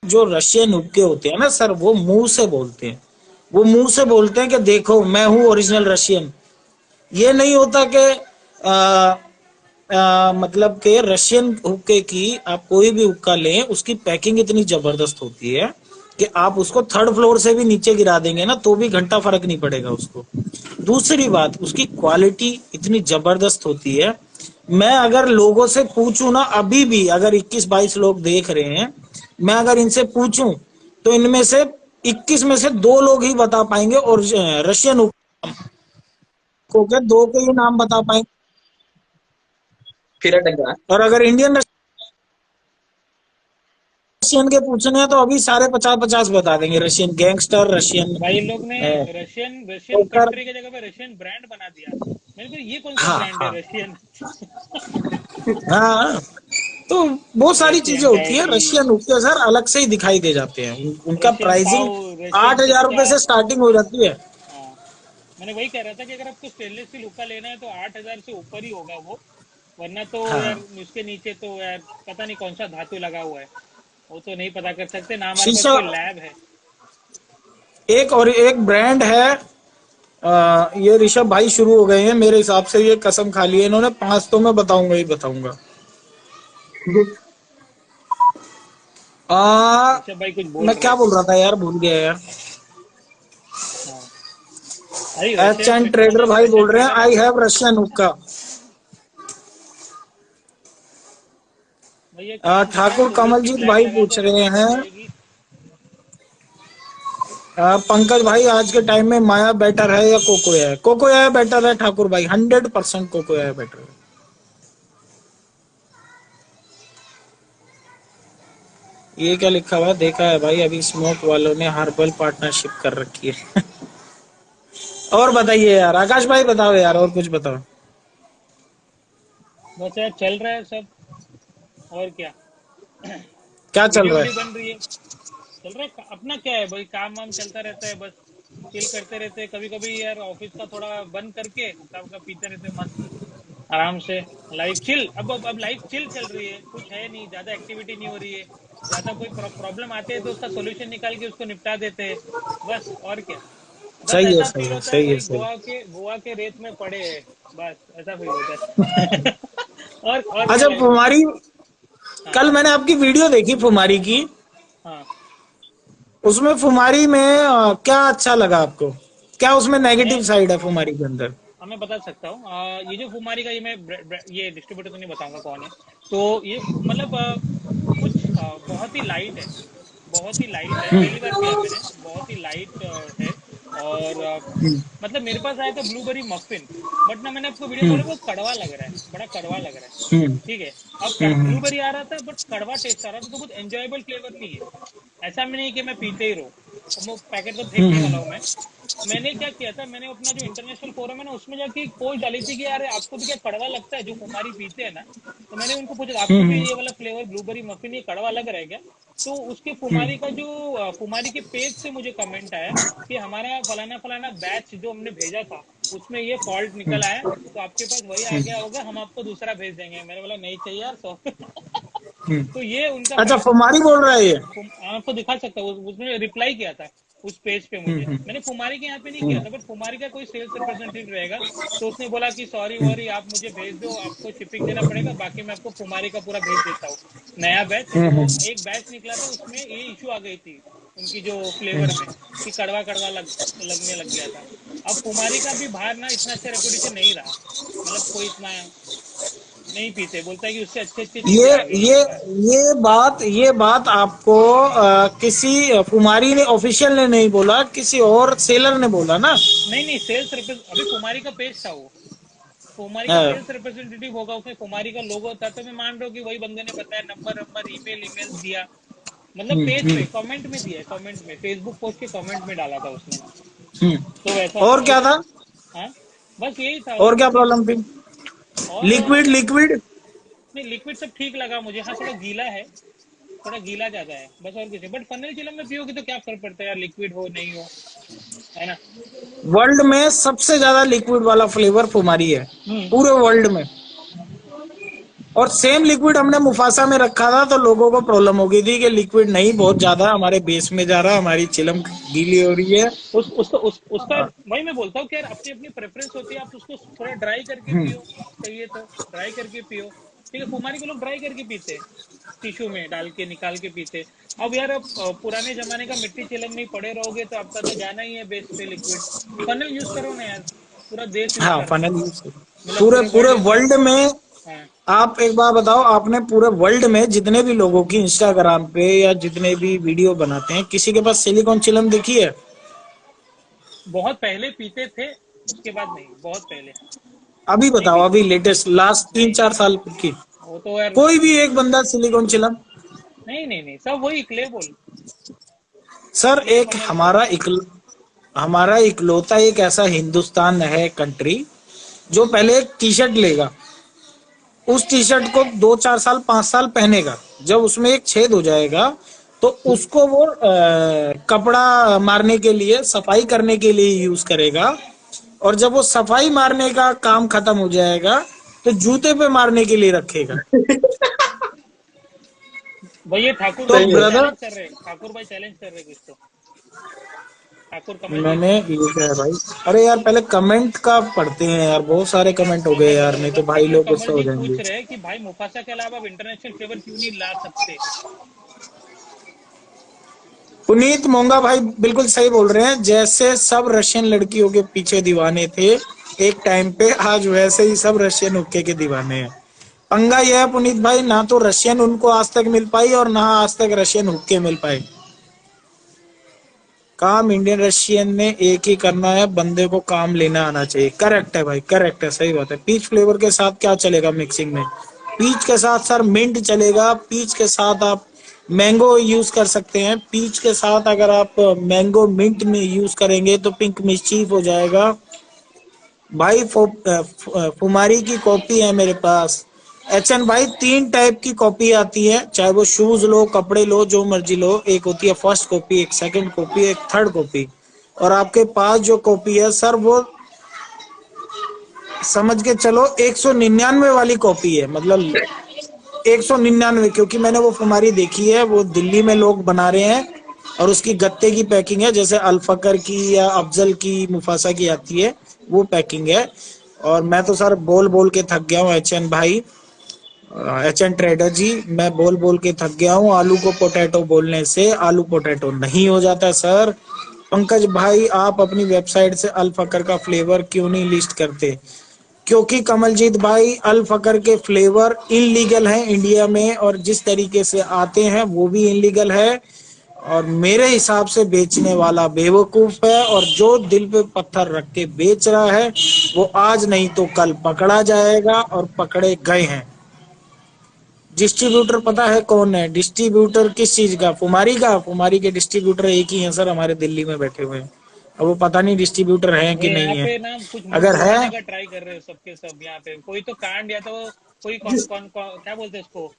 जो रशियन हुक्के होते हैं ना सर, वो मुंह से बोलते हैं, वो मुंह से बोलते हैं कि देखो मैं हूं ओरिजिनल रशियन। ये नहीं होता कि मतलब कि रशियन हुक्के की, आप कोई भी हुक्का लें, उसकी पैकिंग इतनी जबरदस्त होती है कि आप उसको 3rd फ्लोर से भी नीचे गिरा देंगे ना तो भी घंटा फर्क नहीं पड़ेगा उसको। दूसरी बात, उसकी क्वालिटी इतनी जबरदस्त होती है। मैं अगर लोगों से पूछूं ना, अभी भी अगर 21-22 लोग देख रहे हैं, मैं अगर इनसे पूछूं तो इनमें से 21 में से 2 लोग ही बता पाएंगे, और रशियन हुक्कों के 2 के ही नाम बता पाएंगे। फिर अटक गया। और अगर इंडियन रशियन के पूछने हैं तो अभी सारे 50-50 बता देंगे, रशियन गैंगस्टर, रशियन भाई इन लोग ने रशियन रशियन पोकर। कंट्री की जगह पे रशियन ब्रांड बना दिया। मैंने कहा ये कौन सा हाँ ब्रांड है हाँ रशियन? हाँ। तो बहुत सारी चीजें रशियन होती है, डैडी, रशियन हुक्के सर अलग से ही दिखाई दे जाते हैं। उनका रशियन प्राइसिंग काऊ, आठ रशियन हजार कच्चा। रुपए से स्टार्टिंग हो जाती है। हाँ, मैंने वही कह रहा था कि अगर आपको स्टेनलेस स्टील हुक्का लेना है तो 8,000 से ऊपर ही होगा वो। वरना तो यार हाँ, उसके नीचे तो यार पता नहीं कौन सा धातु लगा हुआ है। वो तो नहीं पता कर सकते ना, हमारे पास शीशा। कोई लैब है। एक और एक ब्रांड है, ये ऋषभ भाई शुरू हो गए हैं मेरे हिसाब से, ये कसम खा ली है इन्होंने, 5 तो मैं बताऊंगा ही बताऊंगा। ऋषभ भाई कुछ बोल मैं रहे क्या हैं। बोल रहा था यार, भूल गया यार। हाँ भाई, एच रशियन एंड ट्रेडर भाई रशियन बोल रहे हैं, ट्रेडर आई वाले। हैव रशियन हुक्का। भैया ये काम ठाकुर थोड़ी सी कमलजीत ब्लैक भाई लगा पूछ दो, रहे अच्छी हैं, जाएगी। पंकज भाई आज के टाइम में माया बेटर है या कोकोया है? कोकोया बेटर है ठाकुर भाई, 100% कोकोया बेटर है। ये क्या लिखा हुआ देखा है भाई, अभी स्मोक वालों ने हर्बल पार्टनरशिप कर रखी है। और बताइए यार, आकाश भाई बताओ यार, और कुछ बताओ। बस यार चल रहा है सब, और क्या। क्या चल वीडियो रहा वीडियो है? बन रही है, चल रहा है अपना, क्या है भाई, काम वाम चलता रहता है, बस चिल करते रहते हैं। कभी कभी यार ऑफिस का थोड़ा बंद करके हुक्का का पीते रहते हैं, मस्त आराम से। लाइफ चिल, अब लाइफ चिल चल रही है, कुछ है नहीं, ज्यादा एक्टिविटी नहीं हो रही है। ज्यादा कोई प्रॉब्लम आते हैं तो उसका सोल्यूशन निकाल के उसको निपटा देते हैं, बस और क्या। बस सही है, ऐसा सही फील है, होता है सही है, भाई, सही है। गोवा के रेत में पड़े हैं, बस ऐसा फील होता है। और क्या अच्छा लाइफ में। फुमारी, हाँ कल मैंने आपकी वीडियो देखी फुमारी की। हाँ। उसमें फुमारी में क्या अच्छा लगा आपको? क्या उसमें मैं नेगेटिव साइड है फुमारी के अंदर? हाँ, मैं बता सकता हूँ। ये जो फुमारी का, ये मैं ये डिस्ट्रीब्यूटर तो नहीं बताऊंगा कौन है। तो ये मतलब कुछ बहुत ही लाइट है, बहुत ही लाइट है, पहली बार पिया मैंने, बहुत ही लाइट है। और मतलब मेरे पास आया था ब्लूबेरी मफिन, बट ना मैंने आपको वीडियो में बोला वो कड़वा लग रहा है, बड़ा कड़वा लग रहा है। हम्म ठीक है। अब हम्म ब्लूबेरी आ रहा था बट कड़वा टेस्ट आ रहा था, तो कुछ एंजॉयबल फ्लेवर नहीं है। ऐसा मैं नहीं कि मैं पीते ही रहूं, तो मैं पैकेट तो फेंकने वाला हूँ मैं। मैंने क्या किया था, मैंने अपना जो इंटरनेशनल फोरम है ना, उसमें जाके पोस्ट डाली थी कि यार आपको भी क्या कड़वा लगता है जो कुमारी पीते हैं ना। तो मैंने उनको पूछा आपको भी हम्म ये वाला फ्लेवर ब्लूबेरी मफिन ये कड़वा लग रहा है क्या। तो उसके हम्म फुमारी का जो फुमारी के पेज से मुझे कमेंट आया कि हमारा फलाना फलाना बैच जो हमने भेजा था उसमें ये फॉल्ट हम्म निकल आया, तो आपके पास वही आ हम्म गया होगा, हम आपको दूसरा भेज देंगे। मैंने बोला नहीं चाहिए यार, सो। हम्म। तो ये उनका अच्छा पैटर्न। फुमारी बोल रहा है ये? आपको दिखा सकता हूँ, उसने रिप्लाई किया था उस पेज पे मुझे। हम्म मैंने फुमारी के यहाँ पे नहीं किया हम्म था, बट फुमारी का कोई सेल्स रिप्रेजेंटेटिव रहेगा, तो उसने बोला कि सॉरी हम्म वॉरी, आप मुझे भेज दो, आपको शिपिंग देना पड़ेगा, बाकी मैं आपको फुमारी का पूरा भेज देता हूँ नया बैच। तो वो हम्म एक बैच निकला था, उसमें ये इशू आ गई थी उनकी जो फ्लेवर में, कि कड़वा कड़वा लगने लग गया था। अब फुमारी का भी बाहर ना इतना अच्छा रेपुटेशन नहीं रहा, मतलब कोई इतना नहीं पीते, बोलता है कि उससे अच्छी अच्छी चीजें ये आ गई ये हैं बाहर। ये बात आपको किसी कुमारी ने ऑफिशियल ने नहीं बोला, किसी और सेलर ने बोला ना? नहीं नहीं, अभी फुमारी का पेज था वो, फुमारी का हाँ, सेल्स रिप्रेजेंटेटिव होगा, उसमें फुमारी का लोगो था, तो मैं मान रहा हूँ कि वही बंदे ने बताया, नंबर नंबर ईमेल दिया, मतलब पेज पे हम्म कमेंट में दिया है, कमेंट में, फेसबुक पोस्ट के कमेंट में डाला था उसने। तो हम्म। वैसा और क्या वैसा। था? हाँ, बस यही था, और और क्या कुछ नहीं। प्रॉब्लम थी? और लिक्विड लिक्विड? नहीं, लिक्विड सब ठीक लगा मुझे, हाँ थोड़ा गीला है, थोड़ा गीला ज्यादा है, बस और कुछ नहीं। बट फनल चिलम में पियोगे तो क्या फर्क पड़ता है यार, लिक्विड हो नहीं हो, है ना। वर्ल्ड में सबसे ज्यादा लिक्विड वाला फ्लेवर फुमारी है, हम्म। पूरे वर्ल्ड में। और सेम लिक्विड हमने मुफासा में रखा था तो लोगों को प्रॉब्लम हो गई थी कि लिक्विड नहीं, बहुत ज्यादा हमारे बेस में जा रहा, हमारी चिलम गीली हो रही है। उसका वही मैं बोलता हूँ कि यार अपनी अपनी प्रेफरेंस होती है, आप उसको थोड़ा ड्राई करके हम्म पियो, चाहिए तो ड्राई करके पियो। ठीक है, कुमारी के लोग ड्राई करके पीते हैं, टिश्यू में डाल के निकाल के पीते। अब यार अब पुराने जमाने का मिट्टी चिलम में पड़े रहोगे तो आपका तो जाना ही है बेस पे लिक्विड। फनल यूज करो ना यार, पूरा देश यूज हाँ, कर रहा है, फनल यूज मतलब पूरे पूरे पूरे वर्ल्ड में। वर्ल्ड में। हाँ, आप एक बार बताओ, आपने पूरे वर्ल्ड में जितने भी लोगों की इंस्टाग्राम पे या जितने भी वीडियो बनाते हैं, किसी के पास सिलिकॉन चिलम देखी है? बहुत पहले पीते थे, उसके बाद नहीं, बहुत पहले अभी नहीं बताओ, पीते। अभी लेटेस्ट लास्ट तीन नहीं चार नहीं, साल की वो तो यार कोई भी नहीं, एक बंदा सिलिकॉन चिलम? नहीं नहीं नहीं, सब वही क्ले बोल, सर क्ले एक फनल सब। हमारा इकलौता एक ऐसा हिंदुस्तान है कंट्री, जो पहले एक टी शर्ट लेगा, उस टी शर्ट को 2 4 साल 5 साल पहनेगा, जब उसमें एक छेद हो जाएगा तो उसको वो कपड़ा मारने के लिए, सफाई करने के लिए यूज करेगा। और जब वो सफाई मारने का काम खत्म हो जाएगा तो जूते पे मारने के लिए रखेगा। भाई ये ठाकुर तो भाई सही है। ब्रदर, चैलेंज कर रहे हैं, ठाकुर भाई चैलेंज कर रहे हैं कुछ तो, ठाकुर कमलजीत। मैंने लिखा है भाई। अरे यार पहले कमेंट का पढ़ते हैं यार, बहुत सारे कमेंट हो हाँ गए मैं यार, बोल नहीं रहा तो हूँ, भाई ठाकुर लोग गुस्सा हो कमलजीत जाएंगे। पूछ रहे हैं कि भाई मुफासा के अलावा आप इंटरनेशनल फ्लेवर क्यों नहीं ला सकते। पुनीत मोंगा भाई बिल्कुल सही बोल रहे हैं, जैसे सब रशियन लड़कियों के पीछे दीवाने थे एक टाइम पे, आज वैसे ही सब रशियन हुक्के के दीवाने हैं। पंगा यह है पुनीत भाई, ना तो रशियन उनको आज तक मिल पाई और ना आज तक रशियन हुक्के मिल पाए। काम इंडियन रशियन ने एक ही करना है, बंदे को काम लेना आना चाहिए। करेक्ट है भाई, करेक्ट है, सही बात है। पीच फ्लेवर के साथ क्या चलेगा मिक्सिंग में? पीच के साथ सर मिंट चलेगा। पीच के साथ आप मैंगो यूज कर सकते हैं। पीच के साथ अगर आप मैंगो मिंट में यूज करेंगे तो पिंक मिस्चीफ हो जाएगा भाई। फुमारी की कॉपी है मेरे पास। एचएन भाई 3 टाइप की कॉपी आती है, चाहे वो शूज लो, कपड़े लो, जो मर्जी लो। एक होती है फर्स्ट कॉपी, एक सेकंड कॉपी, एक थर्ड कॉपी। और आपके पास जो कॉपी है सर, वो समझ के चलो 199 वाली कॉपी है। मतलब 199, क्योंकि मैंने वो फुमारी देखी है, वो दिल्ली में लोग बना रहे हैं और उसकी गत्ते की पैकिंग है, जैसे अल्फकर की या अफजल की, मुफासा की आती है, वो पैकिंग है। और मैं तो सर बोल बोल के थक गया हूँ एचएन भाई, एचएन ट्रेडर जी, मैं बोल बोल के थक गया हूँ। आलू को पोटैटो बोलने से आलू पोटैटो नहीं हो जाता सर। पंकज भाई, आप अपनी वेबसाइट से अल फकर का फ्लेवर क्यों नहीं लिस्ट करते? क्योंकि कमलजीत भाई, अल फकर के फ्लेवर इनलीगल हैं इंडिया में, और जिस तरीके से आते हैं वो भी इनलीगल है। और मेरे हिसाब से बेचने वाला बेवकूफ है, और जो दिल पे पत्थर रख के बेच रहा है वो आज नहीं तो कल पकड़ा जाएगा, और पकड़े गए हैं। डिस्ट्रीब्यूटर पता है कौन है? डिस्ट्रीब्यूटर किस चीज का? फुमारी का? फुमारी के डिस्ट्रीब्यूटर एक ही हैं सर, हमारे दिल्ली में बैठे हुए हैं। अब वो पता नहीं डिस्ट्रीब्यूटर हैं कि ये यहाँ नहीं है। पे ना कुछ मुंह अगर है, छुपाने का ट्राई कर रहे हो सबके सब यहाँ पे। कोई तो कांड या तो कोई क्या बोलते हैं इसको,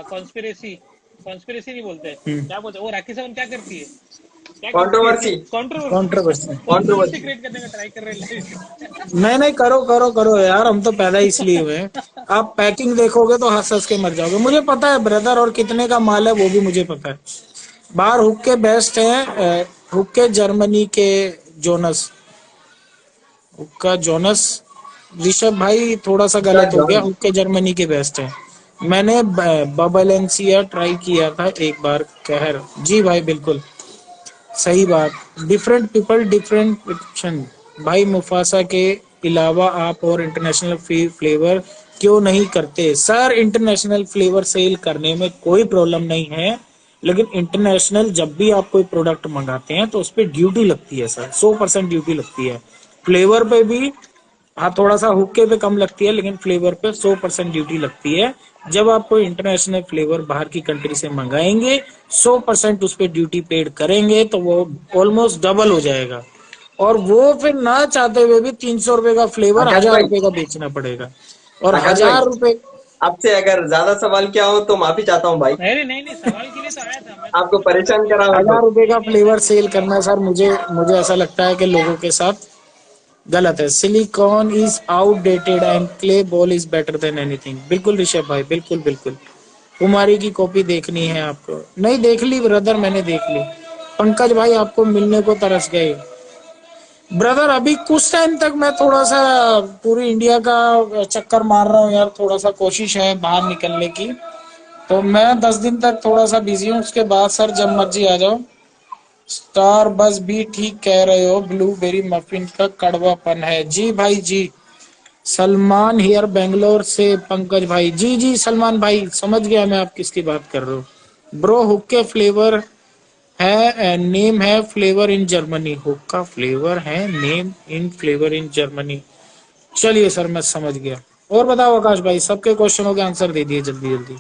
कॉन्स्पिरेसी। कॉन्स्पिरेसी नहीं बोलते, क्या बोलते हैं वो? राखी साहब क्या करती है, क्या करती है? Controversy. Controversy. Controversy. Controversy controversy. Create करने का ट्राई कर रहे हैं नहीं नहीं, करो करो करो यार, हम तो पैदा इसलिए हुए हैं। आप पैकिंग देखोगे तो हंस हंस के मर जाओगे। मुझे पता है ब्रदर, और कितने का माल है वो भी मुझे पता है। बाहर हुक्के बेस्ट हैं, हुक्के जर्मनी के जोनस, हुक्का जोनस। ऋषभ भाई थोड़ा सा क्या गलत हो गया, जॉन। हुक्के जर्मनी के बेस्ट हैं। मैंने बबलेंसिया ट्राई किया था एक बार, कहर जी भाई, बिल्कुल सही बात। Different people different fiction. भाई मुफासा के अलावा आप और इंटरनेशनल फ्लेवर क्यों नहीं करते? सर इंटरनेशनल फ्लेवर सेल करने में कोई प्रॉब्लम नहीं है, लेकिन इंटरनेशनल जब भी आप कोई प्रोडक्ट मंगाते हैं तो उस पर ड्यूटी लगती है सर, 100% ड्यूटी लगती है। फ्लेवर पे भी, हाँ थोड़ा सा हुक्के पे कम लगती है, लेकिन फ्लेवर पे 100% ड्यूटी लगती है। जब आप कोई इंटरनेशनल फ्लेवर बाहर की कंट्री से मंगाएंगे, 100% उस पर ड्यूटी पेड करेंगे, तो वो ऑलमोस्ट डबल हो जाएगा। और वो फिर ना चाहते हुए भी 300 रुपए का फ्लेवर आकाश 1000 भाई। रुपए का बेचना पड़ेगा। और आकाश भाई, 1000 रुपए, आपसे अगर ज्यादा सवाल किया हो तो माफी चाहता हूँ भाई। नहीं नहीं नहीं, सवाल के लिए तो आया था मैं, तो आपको पूछने के लिए परेशान आपको। करा हो तो। 1000 रुपए का नहीं नहीं, ऐसा फ्लेवर कुछ सेल नहीं है। करना सर, मुझे मुझे ऐसा लगता है कि लोगों के साथ गलत है। Silicon is outdated and clay ball is better than anything. बिल्कुल ऋषभ भाई, बिल्कुल बिल्कुल। कुमारी की कॉपी देखनी है आपको? नहीं देख ली ब्रदर, मैंने देख ली। पंकज भाई आपको मिलने को तरस गए ब्रदर। अभी कुछ टाइम तक मैं थोड़ा सा पूरी इंडिया का चक्कर मार रहा हूँ यार, थोड़ा सा कोशिश है बाहर निकलने की। तो मैं 10 दिन तक थोड़ा सा बिजी हूँ, उसके बाद सर जब मर्जी आ जाओ। स्टार बस भी ठीक कह रहे हो, ब्लूबेरी मफिन का कड़वापन है। जी भाई जी। सलमान हियर बेंगलोर से। पंकज भाई, जी जी सलमान भाई, समझ गया मैं आप किसकी बात कर रहे हो। ब्रो हुक्के फ्लेवर है, नेम है फ्लेवर इन जर्मनी। हुक्का फ्लेवर है, name in flavour in Germany. चलिए सर, मैं समझ गया। और बताओ आकाश भाई, सबके क्वेश्चनों के आंसर दे दिए जल्दी जल्दी।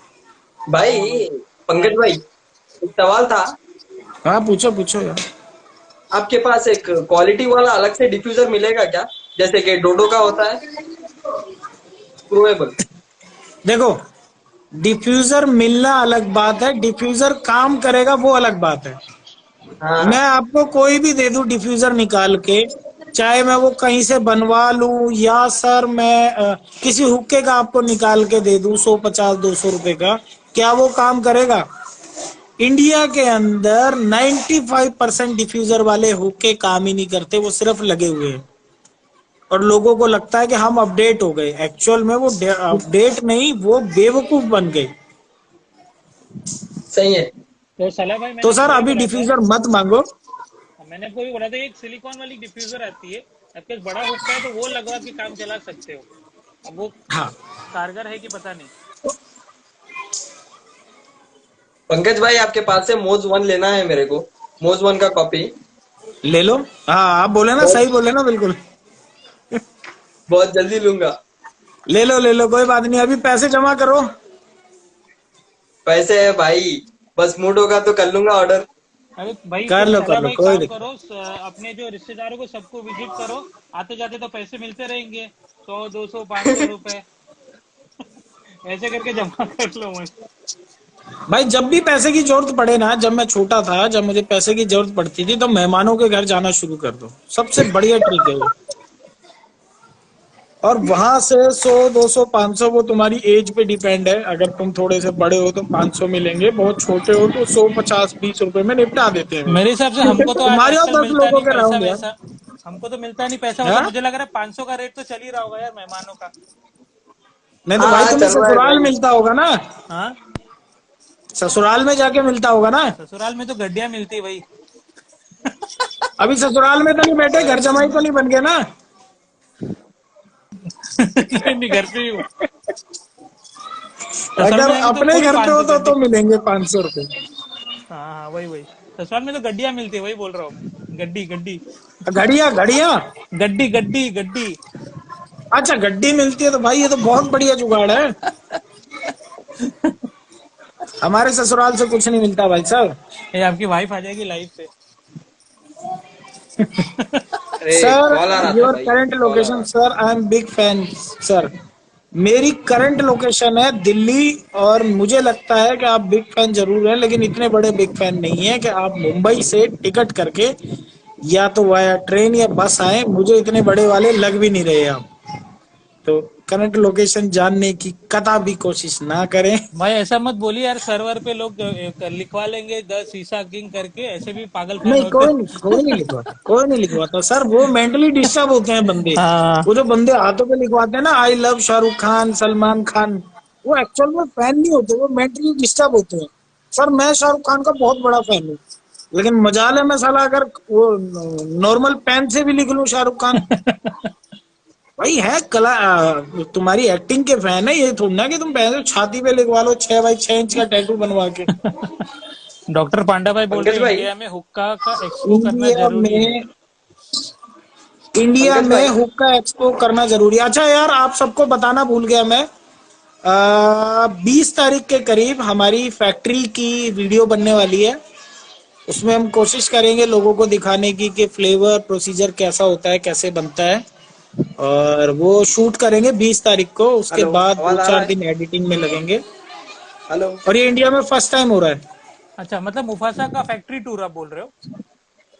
भाई पंकज भाई, एक सवाल था। हाँ पूछो पूछो यार। आपके पास एक क्वालिटी वाला अलग से डिफ्यूजर मिलेगा क्या, जैसे कि डोडो का होता है, स्क्रूएबल? देखो, डिफ्यूजर मिलना अलग बात है, डिफ्यूजर काम करेगा वो अलग बात है। मैं हाँ। आपको कोई भी दे दूं डिफ्यूजर निकाल के, चाहे मैं वो कहीं से बनवा लूं, या सर मैं किसी हुक्के का आपको निकाल के दे दूं 150-200 रुपए का, क्या वो काम करेगा? इंडिया के अंदर 95% डिफ्यूजर वाले हुक्के काम ही नहीं करते, वो सिर्फ लगे हुए हैं। और लोगों को लगता है कि हम अपडेट हो गए, एक्चुअल में वो अपडेट नहीं, वो बेवकूफ बन गए। सही है। तो सलाह भाई, तो मैंने सर आपको वही अभी बोला था। डिफ्यूजर मत मांगो। मैंने आपको वही बोला था, एक सिलिकॉन वाली डिफ्यूजर आती है, आपके पास बड़ा हुक्का है तो वो लगवा के काम चला सकते हो। अब वो हाँ कारगर है कि पता नहीं। पंकज भाई आपके पास से मोज 1 लेना है मेरे को, मोज 1 का कॉपी। ले लो। हाँ आप बोले ना, बहुत सही बोले ना, बिल्कुल। बहुत जल्दी लूंगा। ले लो, कोई बात नहीं, अभी पैसे जमा करो। पैसे है भाई, बस मूड होगा तो कर लूंगा ऑर्डर। अरे भाई कर फिर लो कर सलाह लो, भाई, कोई काम दिक्कत। करो, अपने जो रिश्तेदारों को सबको विजिट करो। आते जाते तो पैसे मिलते रहेंगे, 100, 200, 500 रुपए ऐसे करके जमा कर लो मुझे। भाई जब भी पैसे की जरूरत पड़े ना, जब मैं छोटा था, जब मुझे पैसे की जरूरत पड़ती थी, तो मेहमानों के घर जाना शुरू कर दो, सबसे बढ़िया ट्रिक है वो। और वहां से 100, 200, 500 वो तुम्हारी एज पे डिपेंड है। अगर तुम थोड़े से बड़े हो तो 500 मिलेंगे, बहुत छोटे हो तो 100, 50, 20 रुपए में निपटा देते हैं वो। मेरे हिसाब से हमको तो आज तुम्हारे और आजकल 10 मिलता लोगों नहीं के पैसा राउंड यार। वैसा। हमको तो मिलता नहीं पैसा वैसा, हाँ? मुझे लग रहा है 500 का रेट तो चल ही रहा होगा यार मेहमानों का। नहीं तो हाँ भाई हाँ तुम्हें चल रहा है ससुराल भाई। मिलता होगा ना, हाँ, ससुराल में जाके मिलता होगा ना। ससुराल में तो गड्डियां मिलती है भाई। अभी ससुराल में तो नहीं बैठे, घर जमाई तो नहीं बन गए ना। नहीं नहीं, घर पे ही हूँ। ससुराल अगर में जाएंगे तो अपने फुल घर पे हो 500 गड्डी। तो मिलेंगे 500 रुपए। हाँ हाँ, वही वही। ससुराल में तो गड्डियां मिलती है, वही बोल रहा हूँ मैं, गड्डी गड्डी। घड़िया घड़िया। गड्डी गड्डी गड्डी। अच्छा गड्डी मिलती है तो भाई ये तो बहुत बढ़िया जुगाड़ है। हमारे ससुराल से कुछ नहीं मिलता भाई साहब। ये आपकी वाइफ आ जाएगी लाइव पे। अरे सर कॉल आ रहा था योर भाई, करंट कॉल आ लोकेशन, रहा sir I am big fan sir. मेरी करंट लोकेशन है दिल्ली, और मुझे लगता है कि आप बिग फैन जरूर हैं, लेकिन इतने बड़े बिग फैन नहीं है कि आप मुंबई से टिकट करके या तो वाया ट्रेन या बस आए। मुझे इतने बड़े वाले लग भी नहीं रहे आप। तो करंट लोकेशन जानने की कदा भी कोशिश ना करें। भाई ऐसा मत बोलिए यार, सर्वर पे लोग लिखवा लेंगे 10 ईसा किंग करके, ऐसे भी पागल फैन नहीं, होते। कोई नहीं लिखवाता, कोई नहीं लिखवाता सर। वो मेंटली डिस्टर्ब होते हैं बंदे। हाँ। वो जो बंदे हाथों पे लिखवाते हैं ना, आई लव शाहरुख खान, सलमान खान, वो एक्चुअल में फैन नहीं होते, वो मेंटली डिस्टर्ब होते हैं। सर मैं शाहरुख खान का बहुत बड़ा फैन हूँ, लेकिन मजाल है मैं साला अगर वो नॉर्मल पेन से भी लिख लूं शाहरुख खान। भाई है कला, तुम्हारी एक्टिंग के फैन है, ये थोड़ी ना कि तुम पहले छाती पे लिखवा लो 6 बाई 6 इंच का टैटू बनवा के। डॉक्टर पांडा भाई बोल रहे पंकज हैं भाई। इंडिया में हुक्का का एक्सपो करना इंडिया जरूरी है। में इंडिया पंकज में भाई। हुक्का एक्सपो करना जरूरी है। अच्छा यार, आप सबको बताना भूल गया मैं, 20 तारीख के करीब हमारी फैक्ट्री की वीडियो बनने वाली है। उसमें हम कोशिश करेंगे लोगों को दिखाने की कि फ्लेवर प्रोसीजर कैसा होता है, कैसे बनता है, और वो शूट करेंगे 20 तारीख को। उसके हेलो, बाद दो आवाज आ रहा चार है? दिन एडिटिंग में लगेंगे। हेलो। और ये इंडिया में फर्स्ट टाइम हो रहा है। अच्छा, मतलब मुफासा का फैक्ट्री टूर आप बोल रहे हो?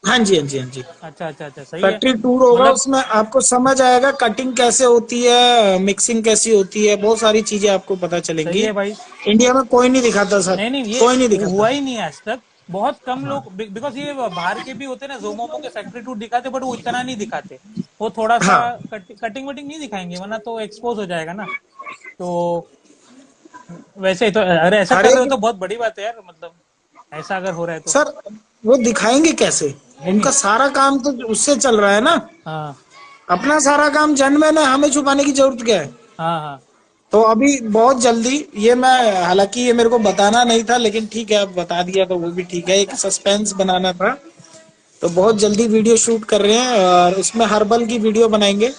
हाँ जी, हाँ जी, हाँ जी। अच्छा अच्छा अच्छा, सही है। फैक्ट्री टूर होगा, मतलब उसमें आपको समझ आएगा कटिंग कैसे होती है, मिक्सिंग कैसी होती है, बहुत सारी चीजें आपको पता सही चलेंगी। है भाई। इंडिया में कोई नहीं दिखाता सर, नहीं नहीं, ये कोई नहीं हुआ दिखाता। ही नहीं है आज तक। बहुत कम हाँ लोग, बिकॉज ये बाहर के भी होते हैं ना, जोमोमो के फैक्ट्री टूर दिखाते, बट वो इतना नहीं दिखाते। वो थोड़ा सा हाँ। कटिंग वटिंग नहीं दिखाएंगे, वरना तो एक्सपोज हो जाएगा ना। तो वैसे ही तो, अरे ऐसा हर कर रहे हो एक तो बहुत बड़ी बात है यार, मतलब ऐसा अगर हो रहा है तो। सर, वो दिखाएंगे कैसे? नहीं नहीं। उनका सारा काम तो उससे चल रहा है ना। हाँ अपना सारा काम जनमन है, हमें छुपाने की जरूरत क्या है? हाँ हाँ। तो अभी बहुत जल्दी ये मैं, हालांकि ये मेरे को बताना नहीं था, लेकिन ठीक है अब बता दिया तो वो भी ठीक है, एक सस्पेंस बनाना था। तो बहुत जल्दी वीडियो शूट कर रहे हैं, और उसमें हर्बल की वीडियो बनाएंगे,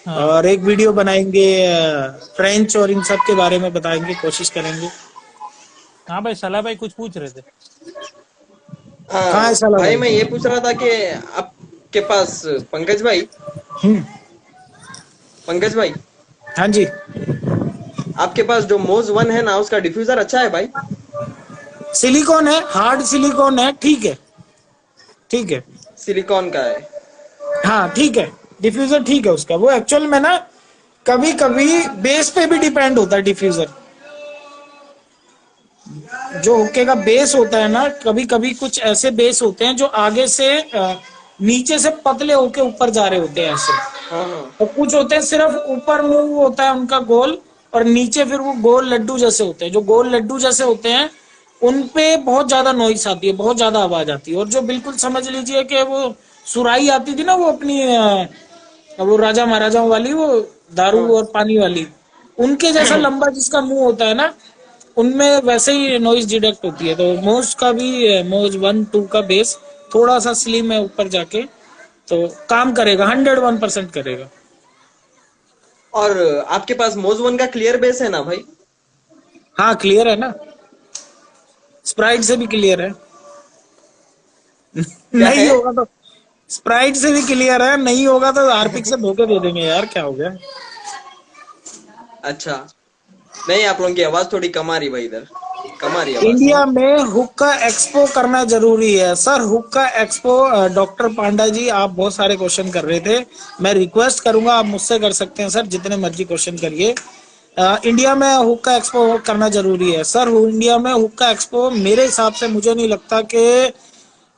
हाँ और एक वीडियो बनाएंगे फ्रेंच और इन सब के बारे में बताएंगे, कोशिश करेंगे। हाँ भाई, सलाह भाई कुछ पूछ रहे थे। कहाँ है हाँ साला भाई, भाई? मैं ये पूछ रहा था कि आपके पास, पंकज भाई, हम्म। पंकज भाई, हाँ जी। आपके पास जो मोज 1 है ना, उसका डिफ्यूजर अच्छा है भाई? सिलिकॉन है, हार्ड सिलिकॉन है, ठीक है, ठीक है। सिलिकॉन का है? हाँ ठीक है, डिफ्यूजर ठीक है उसका। वो एक्चुअल में ना कभी कभी बेस पे भी डिपेंड होता है डिफ्यूजर। जो हुक्के का बेस होता है ना, कभी कभी कुछ ऐसे बेस होते हैं जो आगे से नीचे से पतले होके ऊपर जा रहे होते हैं ऐसे। हाँ हाँ। और कुछ होते हैं सिर्फ ऊपर मुंह होता है उनका गोल, और नीचे फिर वो गोल लड्डू जैसे होते हैं। जो गोल लड्डू जैसे होते हैं उन पे बहुत ज्यादा नॉइस आती है, बहुत ज्यादा आवाज आती है। और जो बिल्कुल समझ लीजिए कि वो सुराही आती थी ना, वो अपनी वो राजा महाराजाओं वाली, वो दारू हाँ। और पानी वाली, उनके जैसा लंबा जिसका मुंह होता है ना, उनमें वैसे ही नॉइज डिटेक्ट होती है। तो मोज का भी, मोज 1 2 का बेस थोड़ा सा स्लिम है ऊपर जाके, तो काम करेगा, 101% करेगा। और आपके पास मोज वन का क्लियर बेस है ना भाई? हाँ क्लियर है ना, स्प्राइट से भी क्लियर है। क्या नहीं है? होगा तो स्प्राइट से भी क्लियर है, नहीं होगा तो हार्पिक से धोखे दे देंगे यार, क्या हो गया। अच्छा। नहीं, आप लोगों की आवाज थोड़ी कम आ रही भाई, इधर कम आ रही आवाज। इंडिया में हुक्का एक्सपो करना जरूरी है सर, हुक्का एक्सपो। डॉक्टर पांडा जी, आप बहुत सारे क्वेश्चन कर रहे थे, मैं रिक्वेस्ट करूंगा आप मुझसे कर सकते हैं सर, जितने मर्जी क्वेश्चन करिए। इंडिया में हुक्का एक्सपो करना जरूरी है सर। इंडिया में हुक्का एक्सपो मेरे हिसाब से मुझे नहीं लगता कि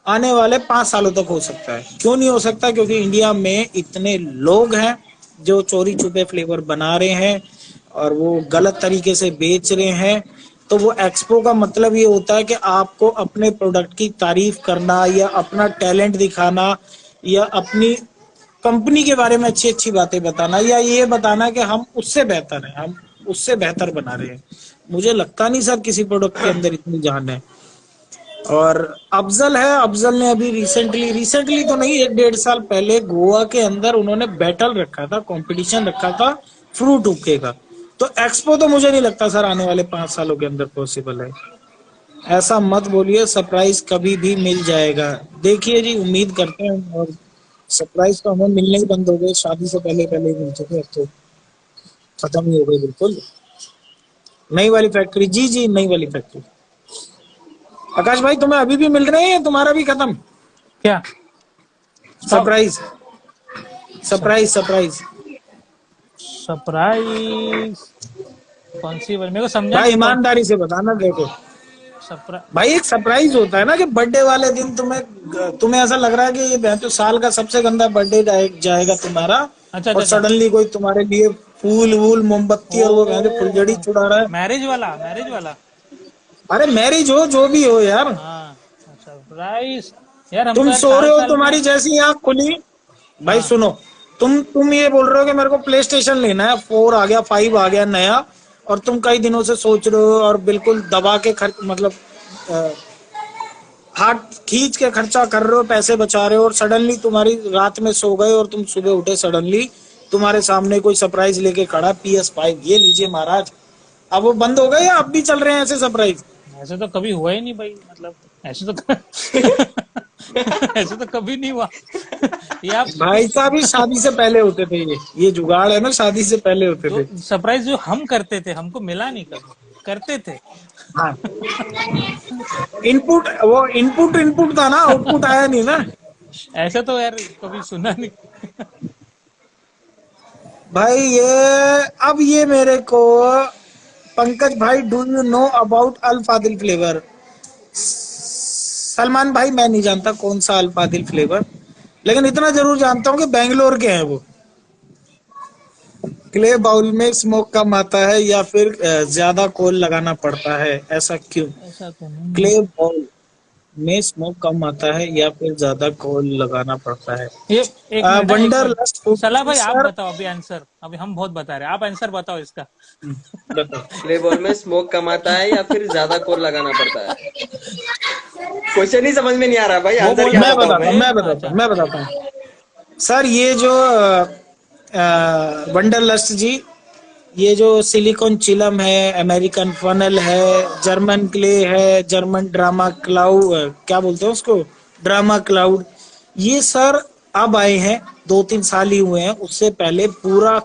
आने वाले 5 सालों तक हो सकता है। क्यों नहीं हो सकता? क्योंकि इंडिया में इतने लोग हैं जो चोरी छुपे फ्लेवर बना रहे हैं और वो गलत तरीके से बेच रहे हैं। तो वो एक्सपो का मतलब ये होता है कि आपको अपने प्रोडक्ट की तारीफ करना, या अपना टैलेंट दिखाना, या अपनी कंपनी के बारे में अच्छी अच्छी बातें बताना, या ये बताना कि हम उससे बेहतर हैं, हम उससे बेहतर बना रहे हैं। मुझे लगता नहीं सर किसी प्रोडक्ट के अंदर इतनी जान है। और अफजल है, अफजल ने अभी रिसेंटली, रिसेंटली तो नहीं, 1 1.5 साल पहले गोवा के अंदर उन्होंने बैटल रखा था, कंपटीशन रखा था फ्रूट हुक्के का। तो एक्सपो तो मुझे नहीं लगता सर आने वाले 5 सालों के अंदर पॉसिबल है। ऐसा मत बोलिए, सरप्राइज कभी भी मिल जाएगा। देखिए जी, उम्मीद करते हैं। और सरप्राइज तो हमें मिलने ही बंद हो गए, शादी से पहले पहले ही मिल चुके, अब तो खत्म ही हो गए बिल्कुल। नई वाली फैक्ट्री, जी जी, नई वाली फैक्ट्री। आकाश भाई तुम्हें अभी भी मिल रहे हैं या तुम्हारा भी खत्म? क्या? कब? Surprise, surprise, surprise. सरप्राइज? कौन सी बात, मेरे को समझा भाई नहीं कौन। ईमानदारी से बताना। देखो सरप्राइज? भाई, एक सरप्राइज होता है ना कि बर्थडे वाले दिन तुम्हें ऐसा लग रहा है कि ये तो साल का सबसे गंदा बर्थडे जाएगा तुम्हारा, अच्छा अच्छा और अच्छा। सडनली कोई तुम्हारे लिए फूल वूल मोमबत्ती और वो फुलझड़ी ओ, छुड़ा रहा है। मैरिज वाला, मैरिज वाला। अरे मैरिज हो, जो भी हो यार, हाँ। सरप्राइज। यार हम तो तुम यार सो साल रहे हो, साल में। तुम्हारी जैसी आंख खुली। भाई हाँ। सुनो, तुम ये बोल रहे हो कि मेरे को प्ले स्टेशन लेना है, 4 आ गया, 5 आ गया नया, और तुम कई दिनों से सोच रहे हो और बिल्कुल दबा के खर्च, मतलब अ, हाथ खींच के खर्चा कर रहे हो, पैसे बचा रहे हो, और सडनली तुम्हारी रात में सो गए और तुम सुबह उठे, सडनली तुम्हारे सामने कोई सरप्राइज लेके खड़ा, PS5 ये लीजिए महाराज। अब वो बंद हो गए या अब भी चल रहे हैं ऐसे सरप्राइज? ऐसे तो कभी हुआ ही नहीं भाई, मतलब ऐसे तो ऐसे तो कभी नहीं हुआ। ये आप भाई साहब, ये शादी से पहले होते थे, ये जुगाड़ है ना, शादी से पहले होते जो थे। सरप्राइज जो हम करते थे, हमको मिला नहीं कभी, करते थे। हाँ, इनपुट, वो इनपुट इनपुट था ना, आउटपुट आया नहीं ना। ऐसा तो यार कभी सुना नहीं। भाई ये मेरे को, पंकज भाई, do you know about Al Fadil flavour? Salman भाई, मैं नहीं जानता कौन सा अल फादिल फ्लेवर, लेकिन इतना जरूर जानता हूँ कि बेंगलोर के हैं वो। क्ले बाउल में स्मोक कम आता है, या फिर ज्यादा कोल लगाना पड़ता है, ऐसा क्यों? ऐसा तो नहीं है। क्ले बाउल में स्मोक कम आता है या फिर ज्यादा कोल लगाना पड़ता है? ये एक मिनट है, एक वंडर मिनट। लस्ट फूड सलाह भाई आप सर। बताओ अभी आंसर, अभी हम बहुत बता रहे हैं, आप आंसर बताओ इसका। बताओ। क्ले बॉल में स्मोक कम आता है या फिर ज्यादा कोर लगाना पड़ता है? क्वेश्चन ही समझ में नहीं आ रहा भाई, वो आंसर बोल क्या रहा मैं है बताऊं बताता मैं? हूँ, मैं बताता अच्छा। हूँ, मैं बताता हूँ सर। ये जो वंडर लस्ट जी, ये जो सिलिकॉन चिलम है, अमेरिकन फनल है, जर्मन क्ले है, जर्मन ड्रामा क्लाउड, क्या बोलते हैं उसको, ड्रामा क्लाउड, ये सर अब आए हैं, 2 3 साल ही हुए हैं। उससे पहले पूरा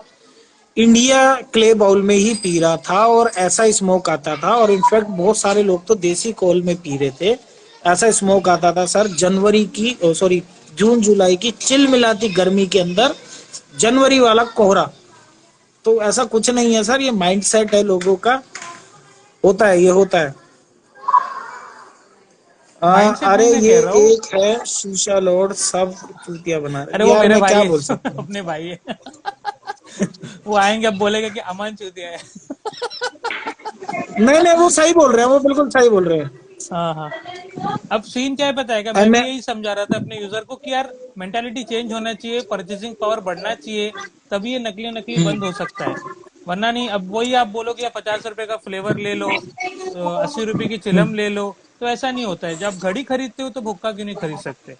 इंडिया क्ले बाउल में ही पी रहा था, और ऐसा स्मोक आता था, और इनफैक्ट बहुत सारे लोग तो देसी कोल में पी रहे थे। ऐसा स्मोक आता था सर, जनवरी की, सॉरी, जून जुलाई की चिल मिलाती गर्मी के अंदर, जनवरी वाला कोहरा। तो ऐसा कुछ नहीं है सर, ये माइंडसेट है लोगों का, होता है, ये होता है। माइंडसेट अरे नहीं, मैं ये कह रहा हूँ। एक है शीशा लोड, सब चूतिया बना अरे रहे वो यार, मेरे मैं भाई क्या है। बोल सकता हूँ। अपने भाई है। वो आएंगे अब बोलेगा कि अमन चूतिया है। नहीं नहीं, वो सही बोल रहे हैं, वो बिल्कुल सही बोल रहे हैं। हाँ हाँ। अब सीन क्या है पता है क्या, मैं मैं भी यही समझा रहा था अपने यूजर को कि यार मेंटालिटी चेंज होना चाहिए, परचेसिंग पावर बढ़ना चाहिए, तभी ये नकली नकली बंद हो सकता है, वरना नहीं। अब वही आप बोलो कि 50 रुपए का फ्लेवर ले लो, 80 रुपए की चिलम ले लो, तो ऐसा नहीं होता है। जब घड़ी खरीदते हो तो भुक्का क्यों नहीं खरीद सकते,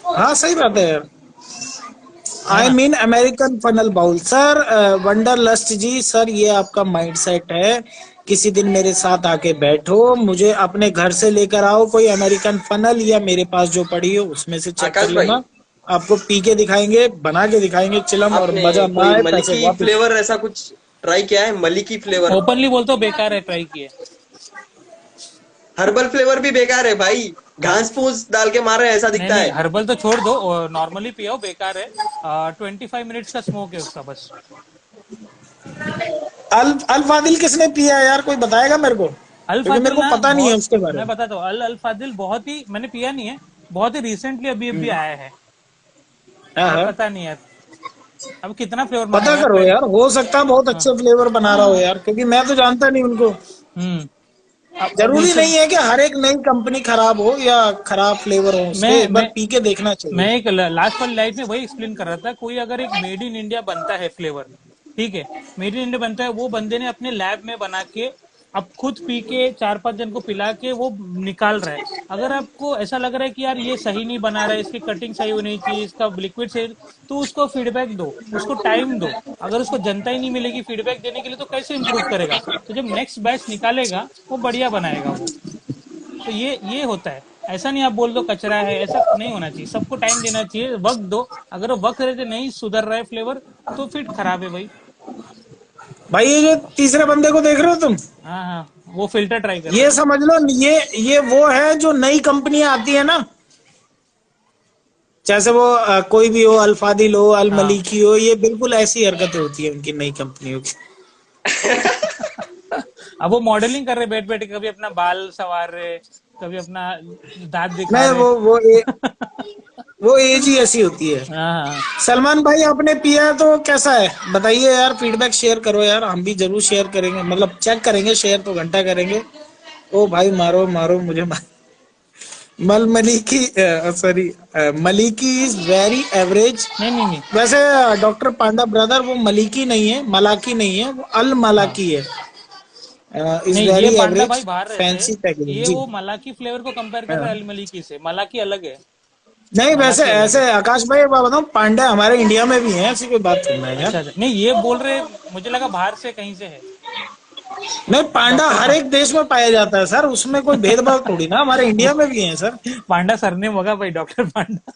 हाँ सही बात है यार। है आई ना। Mean American funnel bowl sir. Wanderlust ji sir, ये आपका माइंडसेट है। किसी दिन मेरे साथ आके बैठो, मुझे अपने घर से लेकर आओ कोई अमेरिकन फनल, या मेरे पास जो पड़ी हो उसमें से चेक कर आकाश भाई, लेना। आपको पी के दिखाएंगे, बना के दिखाएंगे चिलम, और आपने मजा ना कोई आए पैसे मलिकी वापस। फ्लेवर ऐसा कुछ ट्राई किया है? मलिकी फ्लेवर, ओपनली बोलते हो बेकार है, ट्राई किए। हर्बल फ्लेवर भी बेकार है भाई, घास फूस डाल के मार रहे हैं ऐसा नहीं दिखता नहीं, है। हर्बल तो छोड़ दो, नॉर्मली पियो, बेकार है। 25 मिनट्स का स्मोक है उसका बस। अल फादिल किसने पिया है यार, कोई बताएगा मेरे को, अल क्योंकि मेरे फादिल को ना पता नहीं है बहुत, उसके बारे मैं में। बताता हूँ, अल फादिल बहुत ही, मैंने पिया नहीं है, बहुत ही रिसेंटली अभी अभी आया है। हाँ अब हाँ, पता नहीं यार, अब कितना फ्लेवर पता बनाएगा करो पहले। यार, हो सकता है बहुत हाँ अच्छे फ्लेवर बना रहा हो हाँ। यार, क्योंकि मैं तो जानता नहीं उनको। हम्म। अब जरूरी रिसेंट, नहीं है कि हर एक नई कंपनी खराब हो या खराब फ्लेवर हो उसके, मैं एक बार मैं पी के देखना मैं चाहिए। एक लास्ट वाली लाइफ में वही एक्सप्लेन कर रहा था। कोई अगर एक मेड इन इंडिया बनता है फ्लेवर, ठीक है, मेड इन इंडिया बनता है, वो बंदे ने अपने लैब में बना के अब खुद पी के 4-5 जन को पिला के वो निकाल रहा है। अगर आपको ऐसा लग रहा है कि यार ये सही नहीं बना रहा है, इसकी कटिंग सही होनी चाहिए, इसका लिक्विड सही, तो उसको फीडबैक दो, उसको टाइम दो। अगर उसको जनता ही नहीं मिलेगी फीडबैक देने के लिए, तो कैसे इंप्रूव करेगा। तो जब नेक्स्ट बैच निकालेगा वो बढ़िया बनाएगा वो। तो ये होता है। ऐसा नहीं आप बोल दो कचरा है, ऐसा नहीं होना चाहिए। सबको टाइम देना चाहिए, वक्त दो। अगर वो वक्त रहते नहीं सुधर रहा है फ्लेवर, तो फिर खराब है भाई। भाई ये जो तीसरे बंदे को देख रहे हो तुम, हाँ हाँ, वो फिल्टर ट्राई कर रहे ये हैं। समझ लो, ये वो है जो नई कंपनियां आती है ना, जैसे वो कोई भी हो, अल्फादिल हो, अल हाँ। मलिकी हो, ये बिल्कुल ऐसी हरकतें होती है उनकी नई कंपनियों की। अब वो मॉडलिंग कर रहे बैठ बैठ के, कभी अपना बाल संवार रहे, कभी अपना दांत दिखा नहीं रहे। वो एज ही ऐसी होती है। हाँ। सलमान भाई आपने पिया है तो कैसा है बताइए यार, फीडबैक शेयर करो यार, हम भी जरूर शेयर करेंगे, मतलब चेक करेंगे, शेयर तो घंटा करेंगे। ओ भाई मारो मारो मुझे मल Maliki, sorry, Maliki is very average. नहीं नहीं नहीं। वैसे डॉक्टर पांडा ब्रदर, वो मलिकी नहीं है, मलाकी नहीं है, वो अल हाँ, मलाकी है। इज नहीं ये वेरी पांडा भाई एवरेज, बाहर रहते हैं, फैंसी पैकेजिंग ये जी। वो मलाकी फ्लेवर को कंपेयर कर रहा है हाँ। अल मलिकी से। मलाकी अलग है, नहीं वैसे मलाकी अलग है। ऐसे आकाश भाई एक बात बताऊं, पांडा हमारे इंडिया में भी है, ऐसी कोई बात नहीं है यार। अच्छा अच्छा, नहीं ये बोल रहे, मुझे लगा बाहर से कहीं से है। नहीं, पांडा डॉक्टर हर एक देश में पाया जाता है सर, उसमें कोई भेदभाव थोड़ी ना, हमारे इंडिया में भी है सर। पांडा सरनेम होगा भाई, डॉक्टर पांडा।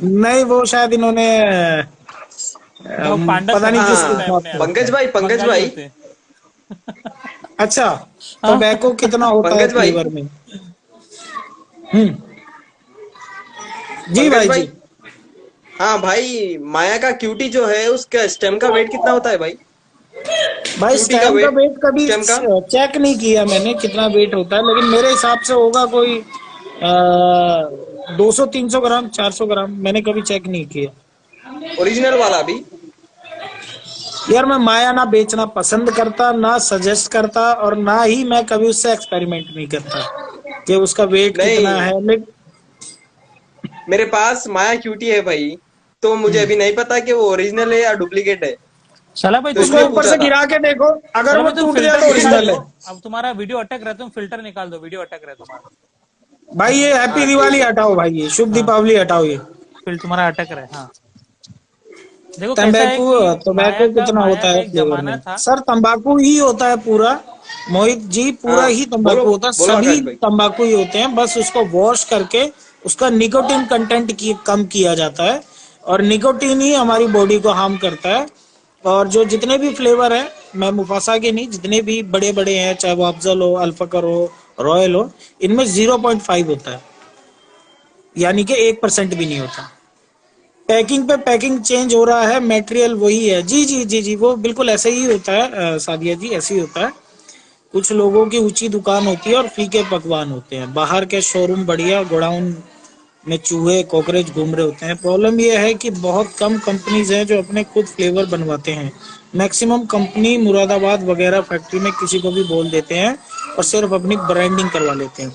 नहीं वो शायद इन्होंने पांडा पता नहीं सरनेम किसके हाँ, रखा है हिसाब अपने से आप को, रखा है। पंकज बंगाली भाई, होते हैं। अच्छा, हाँ। टोबैको कितना होता है पंकज भाई, फ्लेवर में? हम्म। जी पंकज भाई भाई, जी। हाँ भाई, माया का क्यूटी जो है उसका स्टेम का वेट कितना होता है भाई? भाई क्यूटी का स्टैम का वेट, वेट कभी स्टेम का। चेक नहीं किया मैंने कितना वेट होता है, लेकिन मेरे हिसाब से होगा कोई 200-300 ग्राम, 400 ग्राम, मैंने कभी चेक नहीं किया। ओरिजिनल वाला भी। यार मैं माया ना बेचना पसंद करता, ना सजेस्ट करता, और ना ही मैं कभी उससे एक्सपेरिमेंट नहीं करता कि उसका वेट कितना नहीं, है, लेकिन मेरे पास माया क्यूटी है भाई, तो मुझे अभी नहीं पता कि वो ओरिजिनल है या डुप्लीकेट है, सला भाई तो तुम उसको इसलिए ऊपर पूछा से था। गिरा के देखो, अगर चला वो भाई तुम टूट जाए फिल्टर तो निकाल ओरिजिनल दो। है। अब तुम्हारा वीडियो अटक रहा है, तुम फिल्टर निकाल दो, वीडियो अटक रहा है तुम्हारा। भाई ये हैप्पी हाँ ठीक दिवाली है। हटाओ, भाई ये शुभ हाँ, दीपावली हटाओ ये। फिर तुम्हारा अटक रहा है। हाँ, देखो कैसा है तंबाकू, कि तंबाकू कितना माया होता का है एक फ्लेवर जमाना में? था। सर तंबाकू ही होता है पूरा, मोहित जी, पूरा हाँ, ही बोलो तंबाकू होता है, बोलो सभी आकाश भाई। तंबाकू ही होते हैं, बस उसको वॉश करके उसका निकोटीन कंटेंट कम किया जाता है, और निकोटीन ही हमारी बॉडी को हार्म करता है। और जो जितने भी फ्लेवर है, मैं मुफासा के नहीं, जितने भी बड़े बड़े हैं, चाहे वो अफजल हो, अल्फकर हो, रॉयल हो, इनमें 0.5 होता है, यानी कि 1% भी नहीं होता। पैकिंग पे पैकिंग चेंज हो रहा है, मटेरियल वही है। जी जी जी जी, वो बिल्कुल ऐसे ही होता है, सादिया जी ऐसे ही होता है। कुछ लोगों की ऊंची दुकान होती है और फीके पकवान होते हैं, बाहर के शोरूम बढ़िया, गोडाउन में चूहे कॉकरोच घूम रहे होते हैं। प्रॉब्लम यह है कि बहुत कम कंपनीज हैं जो अपने खुद फ्लेवर बनवाते हैं। मैक्सिमम कंपनी मुरादाबाद वगैरह फैक्ट्री में किसी को भी बोल देते हैं और सिर्फ अपनी ब्रांडिंग करवा लेते हैं।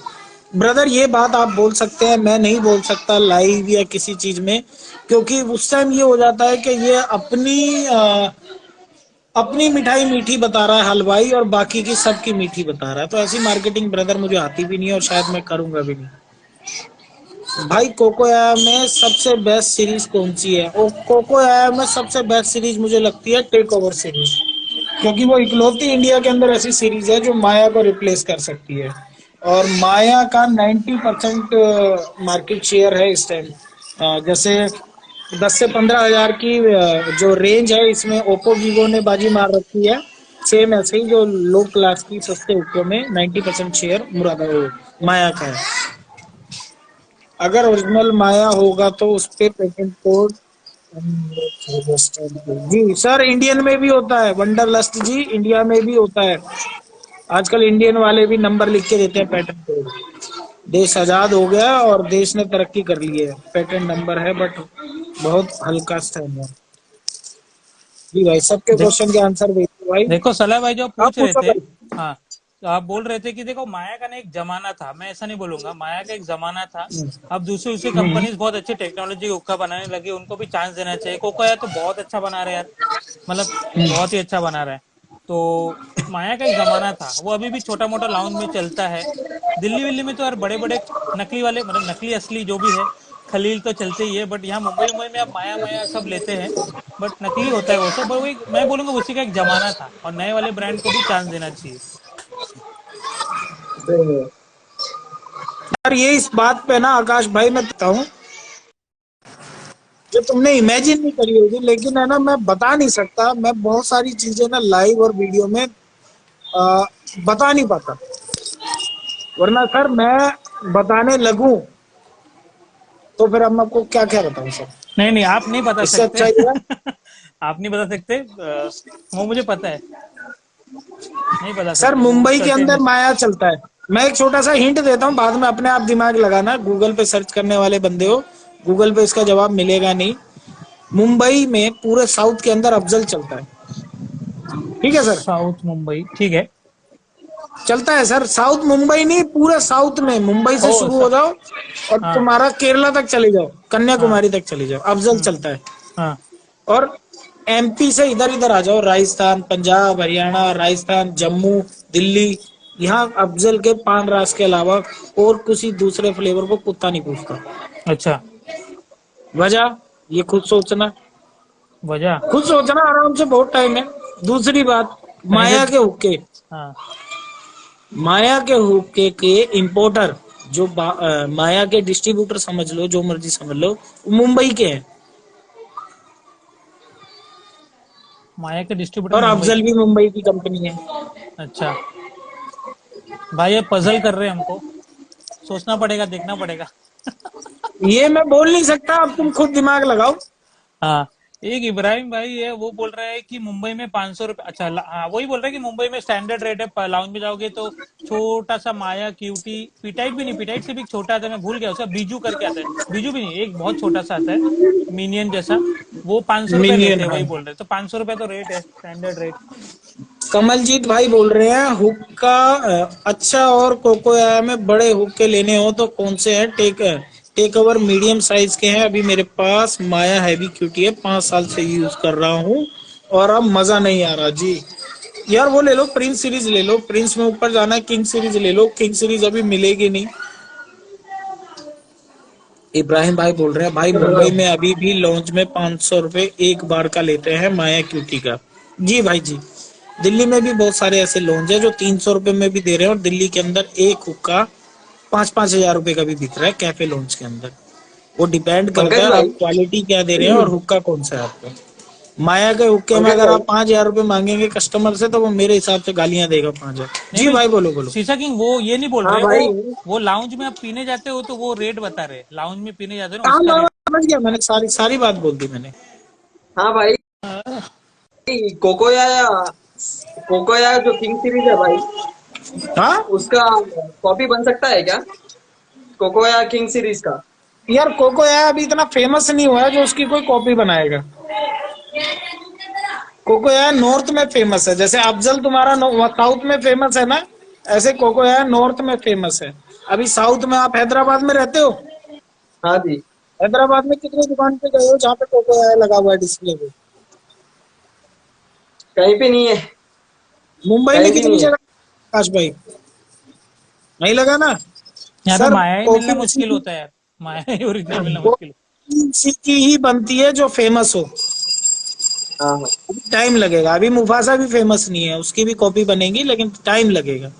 ब्रदर ये बात आप बोल सकते हैं, मैं नहीं बोल सकता लाइव या किसी चीज में, क्योंकि उस टाइम ये हो जाता है कि ये अपनी मिठाई मीठी बता रहा है हलवाई, और बाकी की सबकी मीठी बता रहा है। तो ऐसी मार्केटिंग ब्रदर मुझे आती भी नहीं है, और शायद मैं करूंगा भी नहीं। भाई कोकोया में सबसे बेस्ट सीरीज कौन सी है? और कोकोया में सबसे बेस्ट सीरीज मुझे लगती है टेक ओवर सीरीज, क्योंकि वो इकलौती इंडिया के अंदर ऐसी सीरीज है जो माया को रिप्लेस कर सकती है। और माया का 90% मार्केट शेयर है इस टाइम। जैसे 10 से 15 हजार की जो रेंज है, इसमें ओप्पो वीवो ने बाजी मार रखी है। सेम ऐसे ही जो लो क्लास की सस्ते ओप्पो में 90% शेयर मुरादा माया का है। अगर ओरिजिनल माया होगा तो उस पे पेटेंट कोड जी सर, इंडियन में भी होता है वंडरलस्ट जी, इंडिया में भी होता है। आजकल इंडियन वाले भी नंबर लिख के देते हैं पेटेंट कोड। देश आजाद हो गया और देश ने तरक्की कर ली है, पेटेंट नंबर है बट बहुत हल्का स्टैंड है। जी भाई, सबके देख क्वेश्चन के आंसर दीजिए भाई। देखो सलाह भाई जो आप पूछ रहे पूछो थे। भाई। हाँ, तो आप बोल रहे थे कि देखो माया का ना एक जमाना था, मैं ऐसा नहीं बोलूंगा, माया का एक जमाना था। अब दूसरी दूसरी हम्म। कंपनीज बहुत अच्छी टेक्नोलॉजी हुक्का बनाने लगी, उनको भी चांस देना चाहिए। कोकोया तो बहुत अच्छा बना रहे हैं यार, मतलब बहुत ही अच्छा बना रहा है। तो माया का एक जमाना था, वो अभी भी छोटा मोटा लाउंज में चलता है। दिल्ली विल्ली में तो यार बड़े बड़े नकली वाले, मतलब नकली असली जो भी है, खलील तो चलते ही है, बट यहाँ मुंबई मुंबई में आप माया माया सब लेते हैं, बट नकली होता है वो सब। वही मैं बोलूंगा उसी का एक जमाना था, और नए वाले ब्रांड को भी चांस देना चाहिए। यार ये इस बात पे ना आकाश भाई मैं बताऊं, जो तुमने इमेजिन नहीं करी होगी, लेकिन है ना मैं बता नहीं सकता, मैं बहुत सारी चीजें ना लाइव और वीडियो में आ, बता नहीं पाता। वरना सर मैं बताने लगूं तो फिर अब मैं आपको क्या क्या बताऊं सर। नहीं नहीं, आप नहीं बता इससे सकते। अच्छा ये है। आप नहीं बता सकते, वो मुझे पता है, नहीं बता सर सकते, वो मुंबई के करते अंदर नहीं। माया चलता है। मैं एक छोटा सा हिंट देता हूँ, बाद में अपने आप दिमाग लगाना, गूगल पे सर्च करने वाले बंदे हो, गूगल पे इसका जवाब मिलेगा नहीं। मुंबई में पूरे साउथ के अंदर अफजल चलता है। ठीक है सर, साउथ मुंबई, ठीक है। चलता है सर। साउथ मुंबई नहीं, पूरे साउथ में मुंबई से ओ शुरू हो जाओ और हाँ तुम्हारा केरला तक चले जाओ, हाँ। कन्याकुमारी तक चले जाओ, अफजल हम्म। चलता है। हाँ। और एमपी से इधर इधर आ जाओ, राजस्थान, पंजाब, हरियाणा, राजस्थान, जम्मू, दिल्ली, यहाँ अफजल के पान रास के अलावा और किसी दूसरे फ्लेवर को कुत्ता नहीं पूछता। अच्छा। वजह ये खुद सोचना, वजह। खुद सोचना आराम से, बहुत टाइम है। दूसरी बात, पहले। माया के हुक्के, हाँ। माया के हुक्के के इम्पोर्टर जो माया के डिस्ट्रीब्यूटर समझ लो, जो मर्जी समझ लो, वो मुंबई के हैं। माया के डिस्ट्रीब्यूटर और मुंबई अफजल के। भी मुंबई की कंपनी है। अच्छा। भाई ये पजल कर रहे हैं हमको, सोचना पड़ेगा, देखना पड़ेगा। ये मैं बोल नहीं सकता, अब तुम खुद दिमाग लगाओ। हाँ। एक इब्राहिम भाई है, वो बोल रहा है कि मुंबई में 500 रुपए। अच्छा, हाँ वही बोल रहा है कि मुंबई में स्टैंडर्ड रेट है, लाउंज में जाओगे तो छोटा सा माया क्यूटी, पीटाइट भी नहीं, पीटाइट से भी छोटा आता है, मैं भूल गया उसका, बीजू करके आता है। बीजू भी नहीं, एक बहुत छोटा सा आता है, मिनियन जैसा। वो 500 रुपए लेते मिनियन, हैं, हाँ। वही बोल रहे हैं। तो 500 रुपए तो रेट है, स्टैंडर्ड रेट। कमलजीत भाई बोल रहे हैं हुक्का अच्छा, और कोकोया में बड़े हुक्के लेने हो तो कौन से हैं? टेक ओवर मीडियम साइज के हैं। अभी मेरे पास माया हैवी क्यूटी है, 5 साल से यूज कर रहा हूँ और अब मजा नहीं आ रहा जी। यार वो ले लो, प्रिंस सीरीज ले लो, प्रिंस में ऊपर जाना है, किंग सीरीज ले लो, किंग सीरीज अभी मिलेगी नहीं। इब्राहिम भाई बोल रहे हैं भाई मुंबई में अभी भी लॉन्च में 500 रुपए एक बार का लेते हैं माया क्यूटी का। जी भाई जी, दिल्ली में भी बहुत सारे ऐसे लॉन्च है जो 300 रुपए में भी दे रहे हैं, और दिल्ली के अंदर एक हुक्का 5-5 हजार रुपए का भी बिक रहा है कैफे लॉन्च के अंदर। वो डिपेंड करता पंकज है भाई। आप क्वालिटी क्या दे रहे हैं और हुक्का कौन सा है आपका। माया के हुक्के में पंकज अगर भाई। आप 5 हजार रुपए मांगेंगे कस्टमर से, तो वो मेरे हिसाब से गालियां देगा 5 हजार। नहीं जी नहीं, भाई बोलो बोलो। शीशा किंग वो ये नहीं बोल हाँ रहे, भाई। वो लाउंज में आप पीने जाते हो तो वो रेट बता रहे, लाउंज में पीने जाते हो ना हाँ उसका मैं रेट। समझ गया, मैंने सारी सारी बात बोल दी मैंने। हाँ भाई। कोकोया या कोकोया जो किंग सीरीज है भाई, हाँ उसका कॉपी बन सकता है क्या? कोकोया किंग सीरीज का। यार, कोको यार अभी इतना फेमस नहीं हुआ है जो उसकी कोई कॉपी बनाएगा। कोको यार नॉर्थ में फेमस है, जैसे अफजल तुम्हारा साउथ में फेमस है ना, ऐसे कोको यार नॉर्थ में फेमस है। अभी साउथ में आप हैदराबाद में रहते हो? हाँ जी। हैदराबाद में कितनी दुकान पे गए हो जहाँ पे कोको आया लगा हुआ है डिस्प्ले पे? कहीं पे नहीं है, मुंबई में कहीं भी कितनी नहीं है। जगह? आकाश भाई नहीं लगा ना? यहाँ पे सर माया ही मिलना कॉफी उसी मुश्किल की, होता है यार, माया ही ओरिजिनल मिलना मुश्किल है। कॉफी उसी की ही बनती है जो फेमस हो। हाँ हाँ। अभी टाइम लगेगा, अभी मुफासा भी फेमस नहीं है, उसकी भी कॉपी बनेगी लेकिन टाइम लगेगा।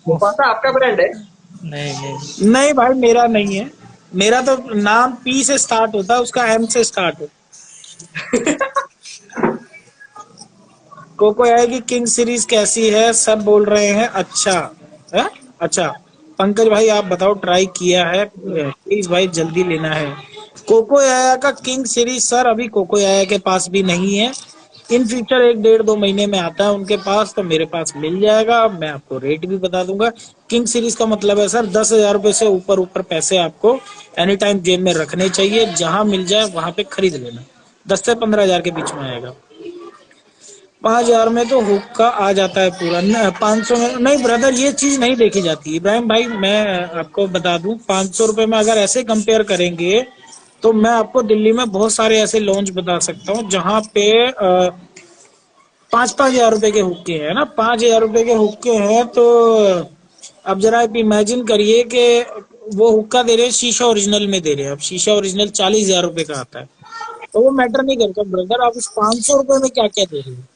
मुफासा आपका ब्रांड है? नहीं नहीं। नहीं भाई मेरा नहीं है, मेरा तो नाम पी से स्टार्ट होता है, उसका एम से स्टार्ट हो। कोको आया की किंग सीरीज कैसी है सब बोल रहे हैं, अच्छा है। अच्छा पंकज भाई आप बताओ, ट्राई किया है प्लीज भाई, जल्दी लेना है। कोको आया का किंग सीरीज सर अभी कोको आया के पास भी नहीं है, इन फ्यूचर 1 1.5 2 महीने में आता है उनके पास, तो मेरे पास मिल जाएगा, मैं आपको रेट भी बता दूंगा। किंग सीरीज का मतलब है सर 10,000 रुपए से ऊपर ऊपर पैसे आपको एनी टाइम जेब में रखने चाहिए, जहां मिल जाए वहां पे खरीद लेना। 10 से 15 हजार के बीच में आएगा। 5,000 में तो हुक्का आ जाता है पूरा, 500 में नहीं ब्रदर, ये चीज नहीं देखी जाती इब्राहिम भाई, मैं आपको बता दूं 500 रुपए में अगर ऐसे कंपेयर करेंगे तो मैं आपको दिल्ली में बहुत सारे ऐसे लॉन्च बता सकता हूँ जहां पे 5-5 हजार रुपए के हुक्के हैं ना, 5,000 रुपए के हुक्के हैं, तो अब जरा आप इमेजिन करिए कि वो हुक्का दे रहे हैं शीशा ओरिजिनल में दे रहे हैं, अब शीशा ओरिजिनल 40,000 रुपए का आता है, तो वो मैटर नहीं करता ब्रदर, आप उस 500 रुपए में क्या क्या दे रहे हैं।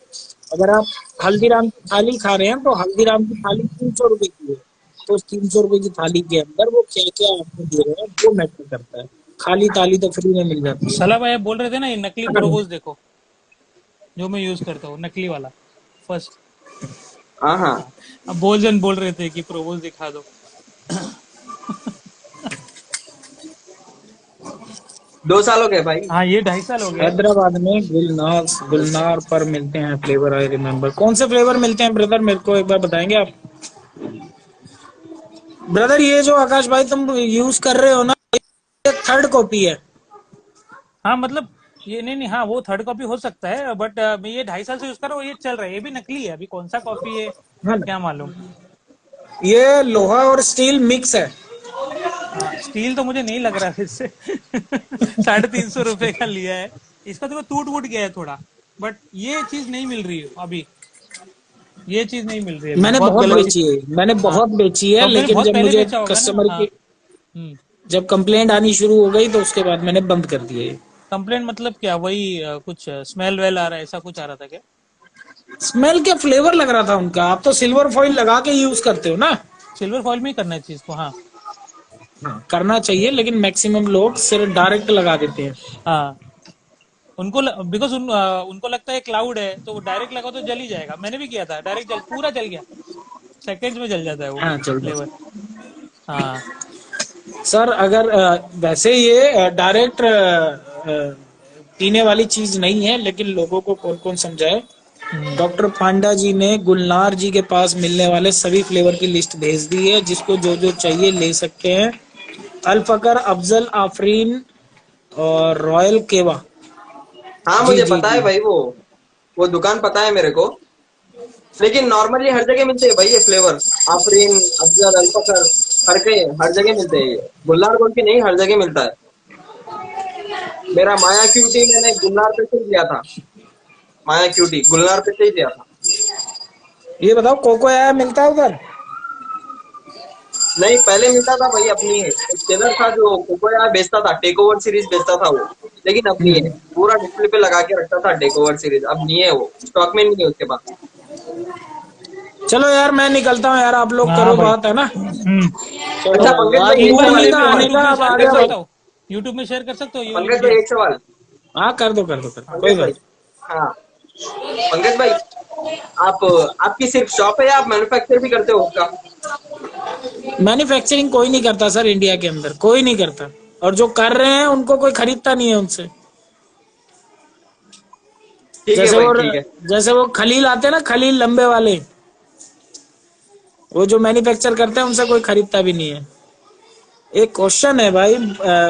अगर आप हल्दीराम की थाली खा रहे हैं तो हल्दीराम की थाली 300 रुपए की है, तो उस 300 रुपए की थाली के अंदर वो क्या क्या आपको दे रहे हैं वो मैटर करता है, खाली थाली तो फ्री में मिल जाती है। सलाह भाई बोल रहे थे ना, ये नकली प्रोबोज देखो जो मैं यूज करता हूँ, नकली वाला फर्स्ट। हाँ हाँ। अब बोल जन बोल रहे थे कि प्रोबोज दिखा दो। 2 साल हो गए भाई। हाँ ये 2.5 साल हो गया। हैदराबाद में गुलनार पर मिलते हैं फ्लेवर, आई रिमेम्बर, कौन से फ्लेवर मिलते हैं ब्रदर मेरे को एक बार बताएंगे आप? ब्रदर ये जो आकाश भाई तुम यूज कर रहे हो ना, ये थर्ड कॉपी है। हाँ मतलब ये नहीं नहीं, हाँ वो थर्ड कॉपी हो सकता है, बट मैं ये 2.5 साल से यूज कर रहा हूँ, ये चल रहा है, ये भी नकली है, अभी कौन सा कॉपी है है ना, क्या मालूम। ये लोहा और स्टील मिक्स है। हाँ स्टील तो मुझे नहीं लग रहा है इससे। 350 रुपए का लिया है, इसका तो टूट वूट गया है थोड़ा, बट ये चीज नहीं मिल रही है अभी, ये चीज नहीं मिल रही है अभी, मैंने बहुत बहुत गलत चीज। बेची है, मैंने हाँ बहुत बेची है, तो मैंने लेकिन बहुत जब पहले मुझे बेचा होगा ना। कस्टमर हाँ। की हम्म। जब कंप्लेंट आनी शुरू हो गई तो उसके बाद मैंने बंद कर दिया ये। कंप्लेंट मतलब क्या, वही कुछ स्मेल वेल आ रहा है, ऐसा कुछ आ रहा था क्या? स्मेल क्या, फ्लेवर लग रहा था उनका, आप तो सिल्वर फॉइल लगा के यूज करते हो ना। सिल्वर फॉइल में ही करना है चीज को, हाँ। हाँ करना चाहिए, लेकिन मैक्सिमम लोग सिर्फ डायरेक्ट लगा देते हैं। हाँ उनको बिकॉज उनको लगता है क्लाउड है तो वो डायरेक्ट लगा तो जल ही जाएगा, मैंने भी किया था, डायरेक्ट जल पूरा जल गया, सेकेंड्स में जल जाता है वो हाँ चल फ्लेवर। जाए। हाँ। सर अगर वैसे ये डायरेक्ट पीने वाली चीज नहीं है, लेकिन लोगों को कौन कौन समझाए। हम्म। डॉक्टर पांडा जी ने गुलनार जी के पास मिलने वाले सभी फ्लेवर की लिस्ट भेज दी है, जिसको जो जो चाहिए ले सकते हैं। अल्फकर, अफजल, आफरीन और रॉयल केवा। हाँ जी मुझे जी पता है जी। भाई, वो दुकान पता है मेरे को। लेकिन नॉर्मली हर जगह मिलते हैं भाई ये फ्लेवर। आफरीन, अफजल, अल्फाकर, हर जगह मिलते हैं ये। गुलनार गोल्ड की नहीं, हर जगह मिलता है। मेरा माया क्यूटी मैंने गुलनार पे से ही लिया था। माया क्यूटी गुलनार पे से ही लिया था। ये बताओ कोको आया मिलता है उधर? नहीं, पहले मिलता था भाई, अपनी है। एक सेलर था जो कोकोया बेचता था, टेक ओवर सीरीज बेचता था वो। लेकिन अब नहीं है, पूरा डिस्प्ले पे लगा के रखता था टेक ओवर सीरीज, अब नहीं है, वो स्टॉक में नहीं है उसके पास। चलो यार मैं निकलता हूँ यार, आप लोग हाँ करो भाई। बात, है ना। अच्छा चलो पंकज आज भाई, एक सवाल दिवाली एक का सवाल आने यूट्यूब का में अब शेयर आ कर गया भाई। सकता हूँ, यूट्यूब में शेयर कर सकते हो ये वाली पंकज भाई वीडियो। एक सवाल। हाँ कर दो कर दो कर दो, कोई पंकज भाई, बात। हाँ पंकज भाई, आप आपकी सिर्फ शॉप है या आप मैन्युफैक्चर भी करते हो उसका? मैन्युफैक्चरिंग कोई नहीं करता सर, इंडिया के अंदर कोई नहीं करता, और जो कर रहे हैं उनको कोई खरीदता नहीं है उनसे। ठीक है जैसे भाई, वो ठीक है। जैसे वो खलील आते हैं ना, खलील लंबे वाले, वो जो मैन्युफैक्चर करते हैं उनसे कोई खरीदता भी नहीं है। एक क्वेश्चन है भाई,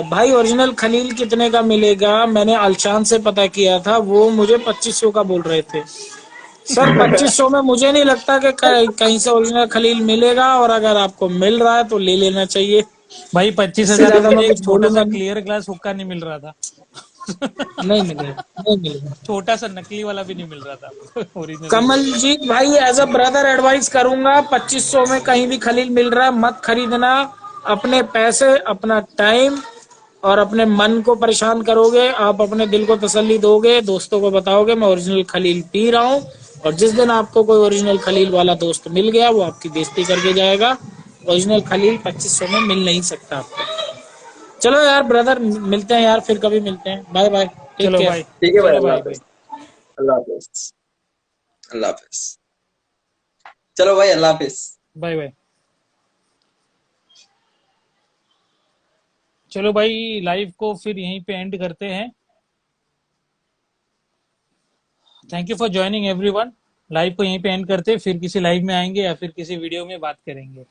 भाई ओरिजिनल खलील कितने का मिलेगा? मैंने अलशान से पता किया था, वो मुझे 2500 का बोल रहे थे। सर 2500 में मुझे नहीं लगता कि कहीं से ओरिजिनल खलील मिलेगा, और अगर आपको मिल रहा है तो ले लेना चाहिए। भाई इससे 25,000 में ज्यादा मैं मुझे एक कुछ छोटा सा बोलूंगा नहीं। क्लियर ग्लास हुक्का नहीं मिल रहा था। नहीं मिलेगा, नहीं मिलेगा। छोटा सा नकली वाला भी नहीं मिल रहा था। ओरिजिनल ही मिल रहा कमलजीत भाई, एज अ ब्रदर एडवाइस करूंगा, 2500 में कहीं भी खलील मिल रहा है मत खरीदना। अपने पैसे, अपना टाइम और अपने मन को परेशान करोगे। आप अपने दिल को तसल्ली दोगे, दोस्तों को बताओगे मैं ओरिजिनल खलील पी रहा हूँ, और जिस दिन आपको कोई ओरिजिनल खलील वाला दोस्त मिल गया, वो आपकी बेइज्जती करके जाएगा। ओरिजिनल खलील 2500 में मिल नहीं सकता आपको। चलो यार ब्रदर, मिलते हैं यार, फिर कभी मिलते हैं। बाय बाय, टेक चलो केयर। भाई। ठीक है भाई, चलो अल्लाह भाई भाई। हाफिज। अल्लाह हाफिज। अल्लाह हाफिज। चलो भाई, अल्लाह हाफिज। Bye bye. चलो भाई, लाइव को फिर यहीं पे एंड करते हैं। Thank you for joining everyone. Live को यहीं पे एंड करते हैं, फिर किसी लाइव में आएंगे या फिर किसी वीडियो में बात करेंगे।